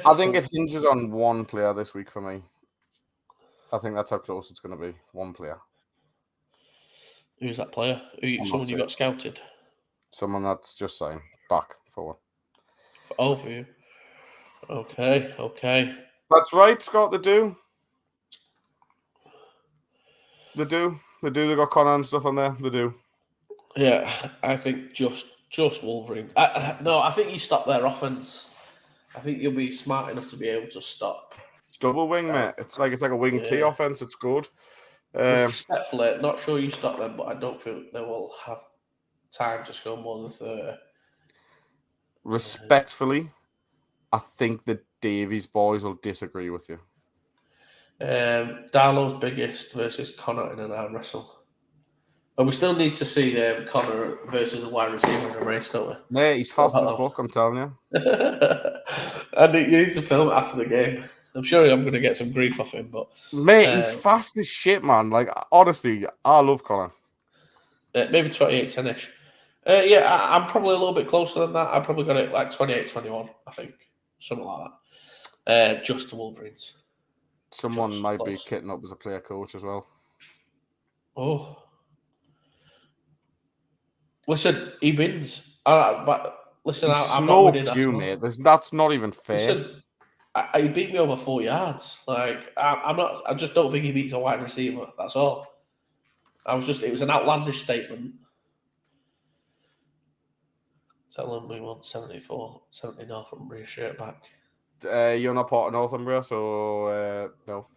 I think it hinges on one player this week for me. I think that's how close it's going to be. One player. Who's that player? Someone you got scouted? Someone that's just saying back forward. For you. Okay. That's right, Scott. They do. They do. They got Connor and stuff on there. They do. Yeah, I think just Wolverines. No, I think you stop their offense. I think you'll be smart enough to be able to stop. It's double wing, mate. It's like a wing T offense. It's good. Respectfully, not sure you stop them, but I don't think they will have time to score more than 30. Respectfully, I think the Davies boys will disagree with you. Darlow's biggest versus Connor in an arm wrestle. But we still need to see Connor versus a wide receiver in a race, don't we? Mate, he's fast as fuck, I'm telling you. And you need to film it after the game. I'm sure I'm going to get some grief off him, but mate, he's fast as shit, man. Like, honestly, I love Connor. Maybe 28-10-ish. I'm probably a little bit closer than that. I probably got it like 28-21, I think. Something like that. Just to Wolverines. Someone Just might close. be kitting up as a player coach as well. Oh. Listen, he wins. But listen, I'm not winning. You, mate. That's not even fair. Listen, he beat me over 4 yards. Like, I'm not. I just don't think he beats a wide receiver. That's all. It was an outlandish statement. Tell him we want 74, 70 Northumbria shirt back. You're not part of Northumbria, so no.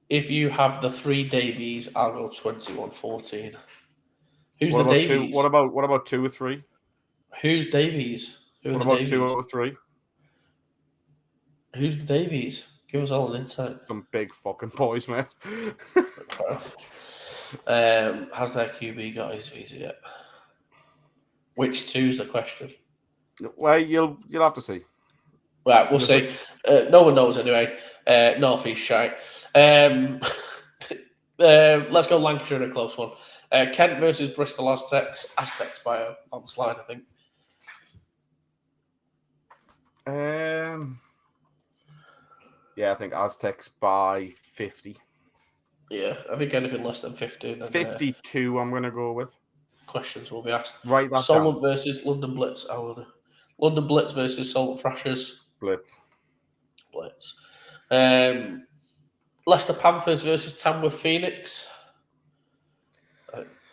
If you have the 3 Davies, I'll go 21-14. Who's what the about Davies? What about 2 or 3? Who's Davies? Who what are the about Davies? 2 or 3? Who's the Davies? Give us all an insight. Some big fucking boys, mate. Has their QB got his visa yet? Which 2's the question? Well, you'll have to see. Right, we'll see. No one knows anyway. North East shite. Let's go Lancashire in a close one. Kent versus Bristol Aztecs. Aztecs by a landslide, I think. Yeah, I think Aztecs by 50. Yeah, I think anything less than 50. Then, 52, I'm going to go with. Questions will be asked. Right, that's Solent versus London Blitz. London Blitz versus Solent Thrashers. Blitz. Leicester Panthers versus Tamworth Phoenix.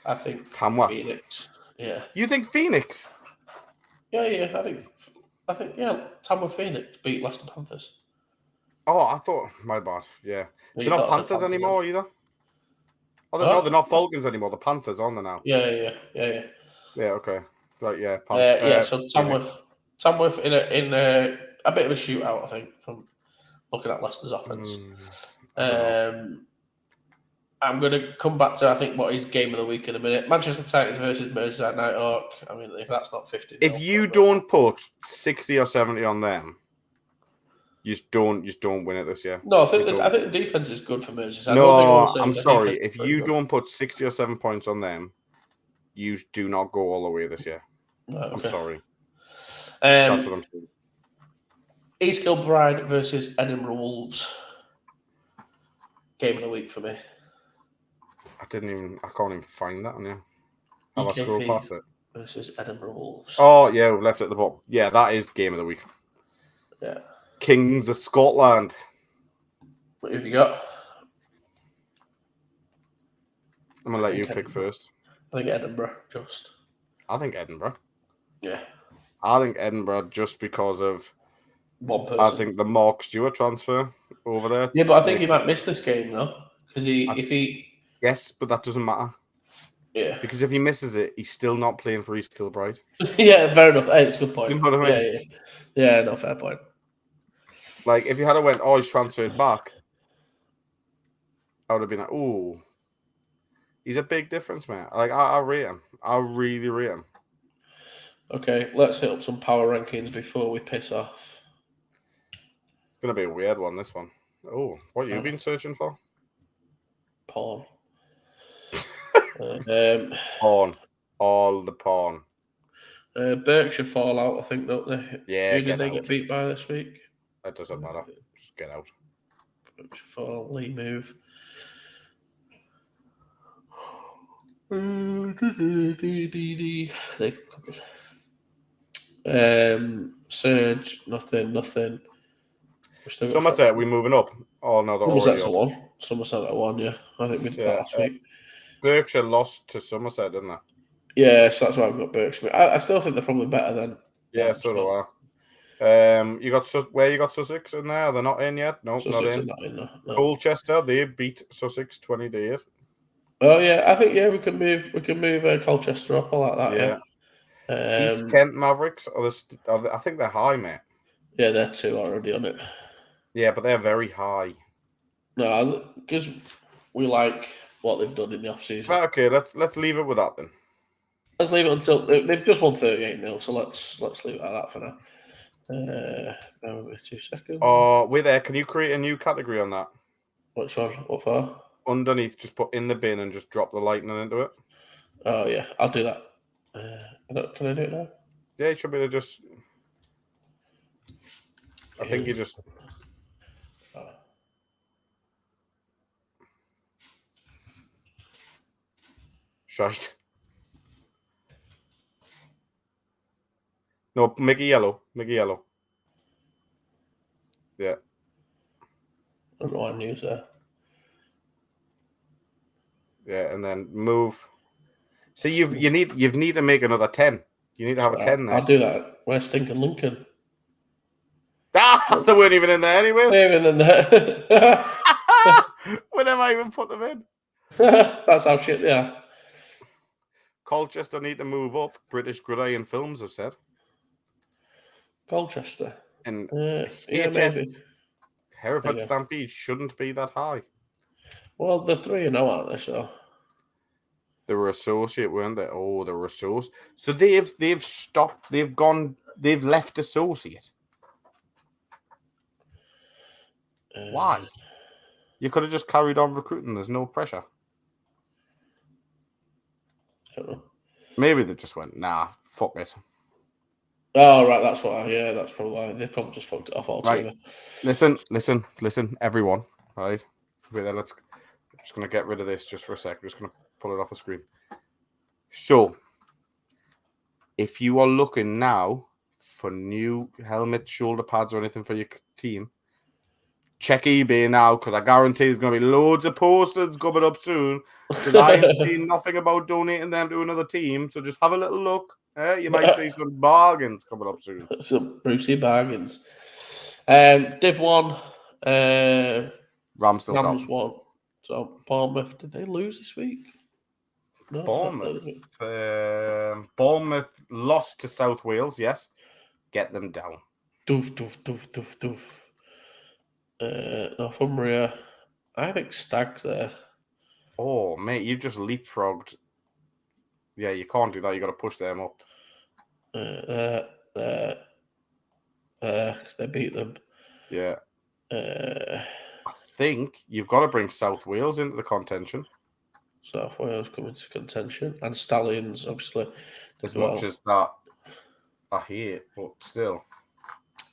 I think Tamworth. Phoenix. Yeah. You think Phoenix? Yeah. I think Tamworth Phoenix beat Leicester Panthers. Oh, I thought my bad. Yeah, they're not Panthers anymore either. Oh, no, they're not Falcons anymore. The Panthers on there now. Yeah. Yeah. Okay. Right. Yeah. So Tamworth in a bit of a shootout, I think, from looking at Leicester's offense. I'm going to come back to, I think, what is game of the week in a minute. Manchester Titans versus Merseyside Nighthawk. I mean, if that's not 50. If you don't put 60 or 70 on them, you just don't win it this year. No, I think the defense is good for Merseyside. No, I'm sorry. If you don't put 6 or 7 points on them, you do not go all the way this year. Right, okay. I'm sorry. That's what I'm saying. East Kilbride versus Edinburgh Wolves. Game of the week for me. I can't even find that on you. Have I scrolled past it? Versus Edinburgh Wolves. Oh, yeah, we've left it at the bottom. Yeah, that is game of the week. Yeah. Kings of Scotland. What have you got? I'm going to let you pick first. I think Edinburgh, just. I think Edinburgh. Yeah. I think Edinburgh just because of one person. I think the Mark Stewart transfer over there. Yeah, but I think he might miss this game, though. Because Yes, but that doesn't matter. Yeah. Because if he misses it, he's still not playing for East Kilbride. Yeah, fair enough. Hey, it's a good point. You know what I mean? Yeah, no, fair point. Like, if you had went, he's transferred back, I would have been like, oh, he's a big difference, man. Like, I rate him. I really rate him. Okay, let's hit up some power rankings before we piss off. It's going to be a weird one, this one. Oh, what have you been searching for? Porn. Porn. All the porn. Berkshire fall out, I think, don't they? Yeah, who did they get beat by this week? That doesn't matter. Just get out. Berkshire fall, Lee move. They've covered. Surge, nothing. Somerset, we moving up? Oh no, they're already Somerset's a up. one. Somerset at one, yeah. I think we did that last week. Berkshire lost to Somerset, didn't they? Yeah, so that's why I've got Berkshire. I still think they're probably better than. Yeah, so do I. You got where you got Sussex in there? They're not in yet. No, Sussex not in. Not in no. Colchester, they beat Sussex 20-8. Oh yeah, I think we can move Colchester up. I like that. Yeah. East Kent Mavericks I think they're high, mate. Yeah, they're two already on it. Yeah, but they're very high. No, because we like what they've done in the off season. Right, okay, let's leave it with that then. Let's leave it until they've just won 38-0, so let's leave it at that for now. Bear with me 2 seconds. Oh, we're there. Can you create a new category on that? Which one? What for? Underneath, just put in the bin and just drop the lightning into it. Oh yeah, I'll do that. Can I do it now? Yeah, you should be able to just. I think you just. Shite. No, make it yellow. Make it yellow. Yeah. I don't know what news there. Yeah, and then move. See, you need to make another 10. You need to have a 10 there. I'll do that. Where's stinking Lincoln? Ah, they weren't even in there anyways. They're even in there. When have I even put them in? That's how shit they are. Colchester need to move up. British Gridiron Films have said. Colchester. And yeah, maybe. Hereford Stampede shouldn't be that high. Well, they're 3-0, aren't they? So they were associate, weren't they? Oh, they were associate. So they've stopped. They've left associate. Why? You could have just carried on recruiting. There's no pressure. I don't know. Maybe they just went, nah, fuck it. Oh, right, that's why. Yeah, that's probably why. They probably just fucked it off altogether. Right. Listen, everyone. Right? Wait there, I'm just going to get rid of this just for a sec. I'm just going to pull it off the screen. So, if you are looking now for new helmets, shoulder pads, or anything for your team, check eBay now, because I guarantee there's going to be loads of posters coming up soon, because I ain't seen nothing about donating them to another team. So just have a little look. You might see some bargains coming up soon. Some Brucey bargains. Div 1. Rams won. So Bournemouth, did they lose this week? No, Bournemouth lost to South Wales, yes. Get them down. Doof. Northumbria. I think Stag's there. Oh, mate, you just leapfrogged. Yeah, you can't do that. You got to push them up. Because they beat them. Yeah. I think you've got to bring South Wales into the contention. South Wales come into contention. And Stallions, obviously. As much as that, I hate, but still.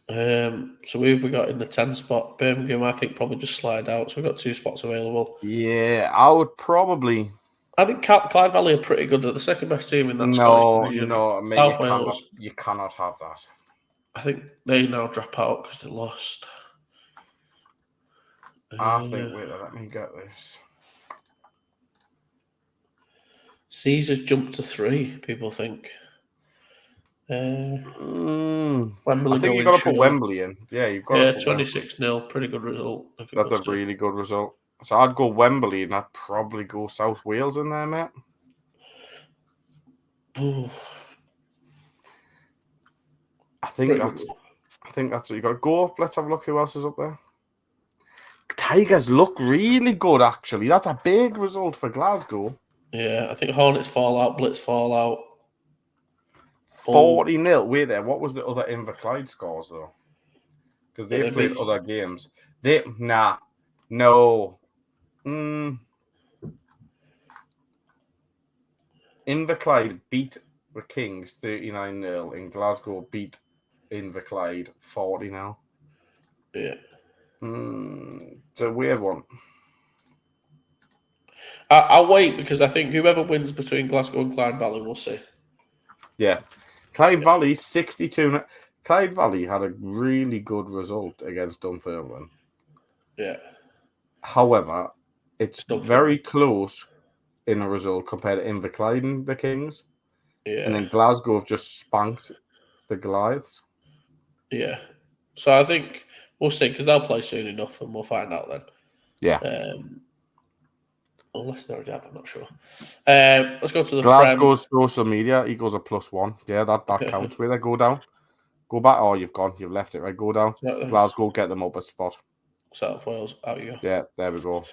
So who have we got in the 10 spot? Birmingham, I think, probably just slide out. So we've got 2 spots available. Yeah, I would probably. I think Clyde Valley are pretty good. They're the second best team in that Scottish division. No, mate, South Wales. You cannot have that. I think they now drop out because they lost. I think, wait, let me get this. Caesars jumped to 3, people think. Wembley. I think you've got to put Wembley in. Yeah, you've got to put 26-0. Pretty good result. That's a really good result. So I'd go Wembley and I'd probably go South Wales in there, mate. Ooh. I think that's what you got to go up. Let's have a look who else is up there. Tigers look really good, actually. That's a big result for Glasgow. Yeah, I think Hornets fall out, Blitz fall out. 40-0. Wait there. What was the other Inverclyde scores, though? Because they played other games. No. Inverclyde beat the Kings 39-0, and Glasgow beat Inverclyde 40-0. Yeah. It's a weird one. I'll wait because I think whoever wins between Glasgow and Clyde Valley, we'll see. Yeah. Clyde Valley, 62. Clyde Valley had a really good result against Dunfermline. Yeah. However, it's Dunfermline. very close in a result compared to Inverclyde, the Kings. Yeah. And then Glasgow have just spanked the Goliaths. Yeah. So I think we'll see, because they'll play soon enough, and we'll find out then. Yeah. Unless they already have, I'm not sure. Let's go to the Glasgow's social media equals a +1. Yeah, that counts. Where they go down. Go back. Oh, you've gone. You've left it, right? Go down. Glasgow, get them up a spot. South Wales, out you go. Yeah, there we go.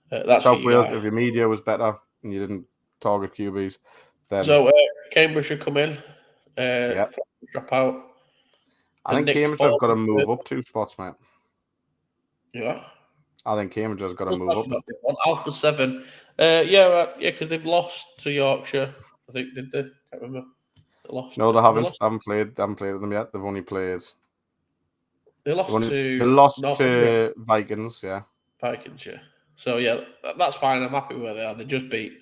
That's South Wales, if your media was better and you didn't target QBs, then... So Cambridge should come in. Drop out. I think Cambridge have got to move up 2 spots, mate. Yeah. I think Cambridge has got to move up. On Alpha 7. Because they've lost to Yorkshire. I think, did they? I can't remember. They lost. No, they haven't. They haven't played with them yet. They've only played... They lost to Vikings, yeah. Vikings, yeah. So, yeah, that's fine. I'm happy where they are. They just beat...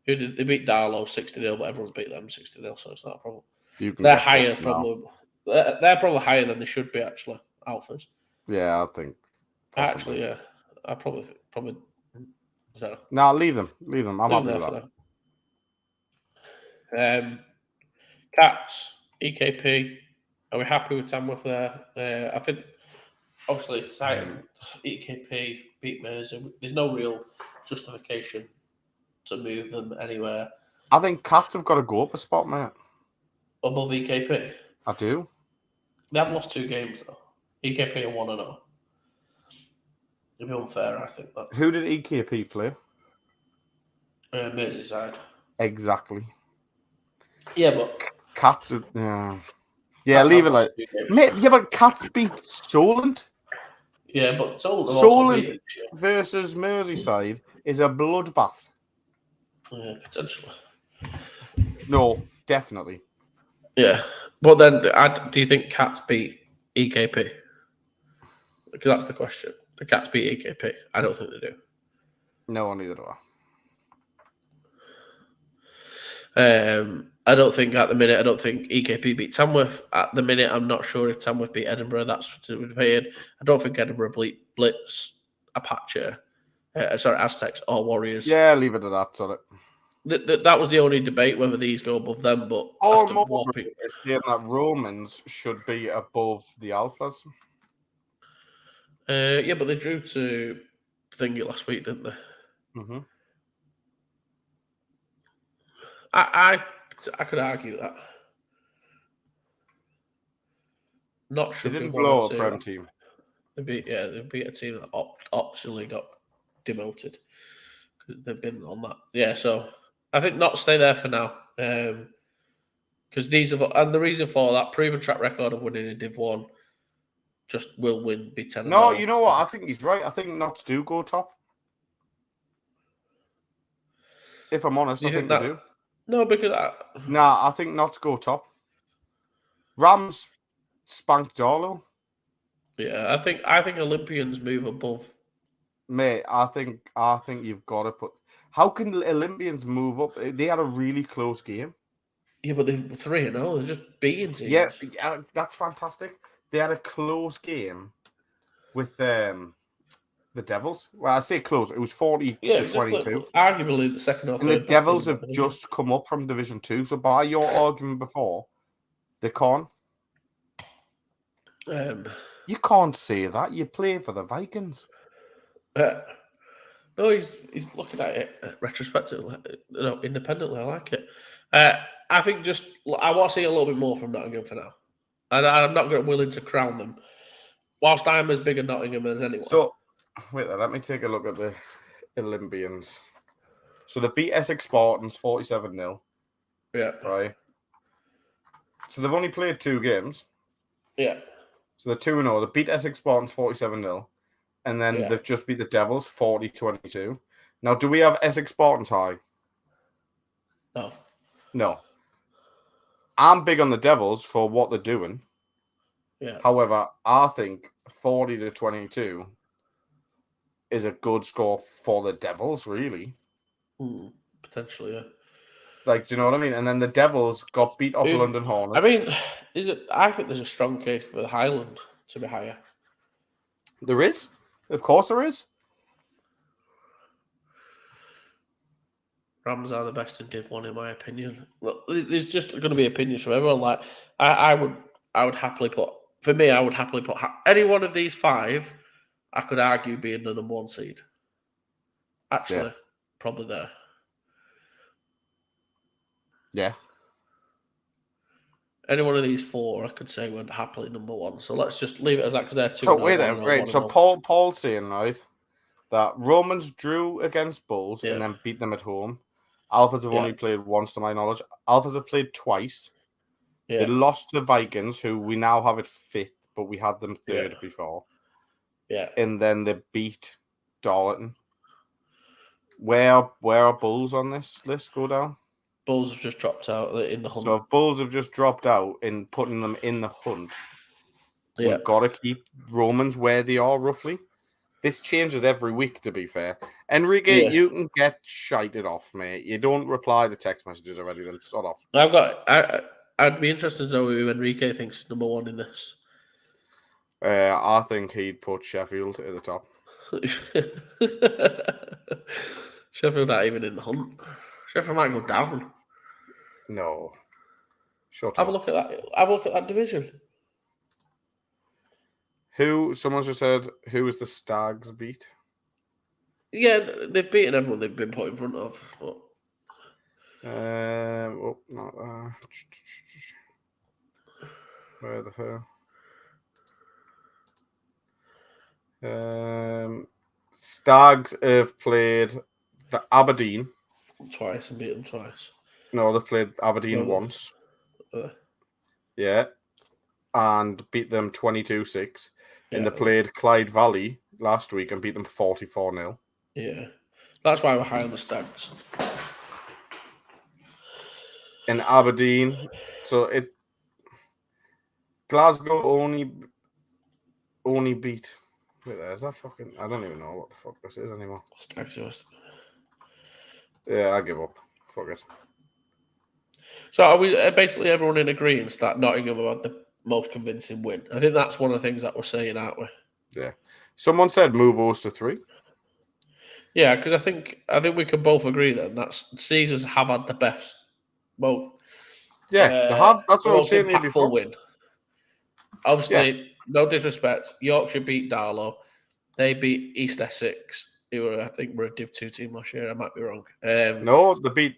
They beat Darlow 60-0, but everyone's beat them 60-0, so it's not a problem. They're higher, probably. They're probably higher than they should be, actually, Alphas. Yeah, I think. Possibly. Actually, yeah. I probably. So. No, leave them. Leave them. I'm happy with that. Cats, EKP. Are we happy with Tamworth there? I think, obviously, Titan, EKP, beat Mersey. There's no real justification to move them anywhere. I think Cats have got to go up a spot, mate. Above EKP? I do. They have lost 2 games, though. EKP are 1-0. It'd be unfair, I think. That. Who did EKP play? Merseyside. Exactly. Yeah, but... Cats... Yeah, leave it like... Mate, yeah, but Cats beat Solent. Yeah, but Solent versus Merseyside is a bloodbath. Yeah, potentially. No, definitely. Yeah, but then do you think Cats beat EKP? Because that's the question. The Cats beat EKP? I don't think they do. No, neither do I. I don't think at the minute. I don't think EKP beat Tamworth at the minute. I'm not sure if Tamworth beat Edinburgh. That's to be paid. I don't think Edinburgh blitz Apache, Aztecs or Warriors. Yeah, leave it at that. Sorry. That was the only debate whether these go above them. But it's saying that Romans should be above the Alphas. Yeah, but they drew to Thingy last week, didn't they? Mm-hmm. I could argue that. Not sure. They didn't blow a Prem team. They beat a team that optionally got demoted because they've been on that. Yeah, so I think not stay there for now. Because and the reason for that proven track record of winning in Div 1 just will win, be 10. No, you know what? I think he's right. I think Notts do go top. If I'm honest, I think they do. No, because I think Notts go top. Rams spanked Darlow. Yeah, I think Olympians move above. Mate, I think you've got to put. How can Olympians move up? They had a really close game. Yeah, but they're 3-0. They're just beating teams. Yeah, that's fantastic. They had a close game with the Devils. Well, I say close. It was 40 to 22. Arguably the second or third. And the Devils have just come up from Division 2. So by your argument before, they can't. You can't say that. You play for the Vikings. No, he's looking at it retrospectively, independently. I like it. I think I want to see a little bit more from Nottingham for now. And I'm not willing to crown them. Whilst I'm as big a Nottingham as anyone. So, wait there, let me take a look at the Olympians. So they beat Essex Spartans 47-0. Yeah. Right. So they've only played 2 games. Yeah. So they're 2-0. They beat Essex Spartans 47-0. And then they've just beat the Devils 40-22. Now, do we have Essex Spartans high? No. I'm big on the Devils for what they're doing. Yeah. However, I think 40-22 is a good score for the Devils, really. Potentially, yeah. Like, do you know what I mean? And then the Devils got beat off London Hornets. I mean, I think there's a strong case for the Highland to be higher. There is. Of course there is. Rams are the best in Div 1, in my opinion. Well, there's just going to be opinions from everyone. Like, I would happily put, for me, I would happily put any one of these 5, I could argue being the number 1 seed. Actually, probably there. Yeah. Any one of these 4, I could say would happily number 1. So let's just leave it as that because they're 2. So wait there, right? So Paul's saying, right, that Romans drew against Bulls and then beat them at home. Alphas have only played once, to my knowledge. Alphas have played twice. Yeah. They lost to Vikings, who we now have at 5th, but we had them 3rd before. Yeah. And then they beat Darlington. Where are Bulls on this list? Go down. Bulls have just dropped out in the hunt. So if Bulls have just dropped out in putting them in the hunt, we've got to keep Romans where they are, roughly. This changes every week, to be fair. Enrique, you can get shited off, mate. You don't reply to text messages already, then sort off. I'd be interested to know who Enrique thinks is number 1 in this. I think he'd put Sheffield at the top. Sheffield not even in the hunt. Sheffield might go down. No. Shut Have up. a look at that. Have a look at that division. Someone just said, who was the Stags beat? Yeah, they've beaten everyone they've been put in front of. But... not that. Where the hell? Stags have played the Aberdeen twice and beat them twice. No, they've played Aberdeen once. Yeah. And beat them 22-6. And they played Clyde Valley last week and beat them 44-0. Yeah. That's why we're high on the Stags. In Aberdeen, so Glasgow only beat. Wait, is that fucking? I don't even know what the fuck this is anymore. Stags. Yeah, I give up. Fuck it. So are we basically everyone in agreement that Nottingham have had the most convincing win? I think that's one of the things that we're saying, aren't we? Yeah. Someone said move us to 3. Yeah, because I think we can both agree then that Caesars have had the best. Well, yeah, they have. That's what I was saying. Impactful win. Obviously, no disrespect. Yorkshire beat Darlow. They beat East Essex, who were, I think, were a Div 2 team last year. I might be wrong. No, they beat.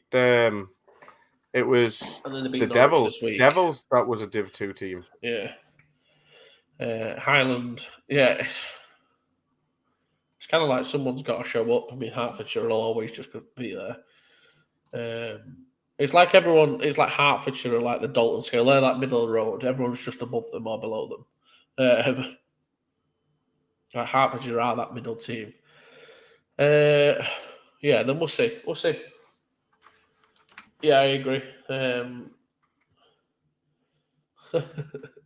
It was the Devils. This week. Devils. That was a Div 2 team. Yeah. Highland. Yeah. It's kind of like someone's got to show up. I mean, Hertfordshire will always just be there. It's like everyone. It's like Hertfordshire are like the Dalton scale. They're like middle of the road. Everyone's just above them or below them. Like Hertfordshire are that middle team. Yeah, then we'll see. We'll see. Yeah, I agree.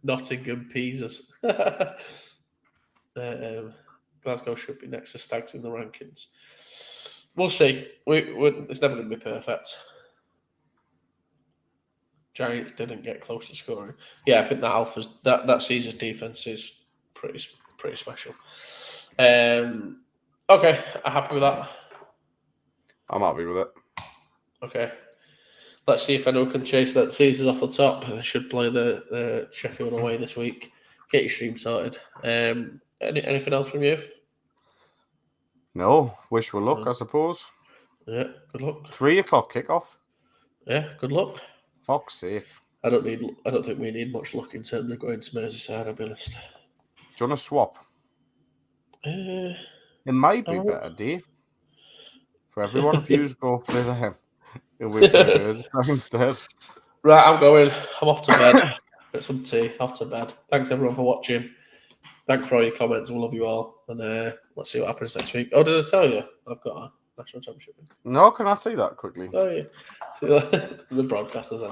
Nottingham Peasers. Glasgow should be next to Stags in the rankings. We'll see. It's never going to be perfect. Giants didn't get close to scoring. Yeah, I think that Caesar's defense is pretty special. Okay, I'm happy with that. I'm happy with it. Okay. Let's see if anyone can chase that Caesars off the top. They should play the Sheffield away this week. Get your stream sorted. Anything else from you? No. Wish we luck, I suppose. Yeah, good luck. 3:00 kickoff. Yeah, good luck. Fuck's sake. I don't think we need much luck in terms of going to Merseyside, I'll be honest. Do you want to swap? It might be better, Dave. For everyone, if you go play them, it'll be better instead. Right, I'm going. I'm off to bed. Get some tea. Off to bed. Thanks everyone for watching. Thanks for all your comments. We love you all. And let's see what happens next week. Oh, did I tell you? I've got a national championship. No, can I see that quickly? Oh, yeah. See, the broadcasters end.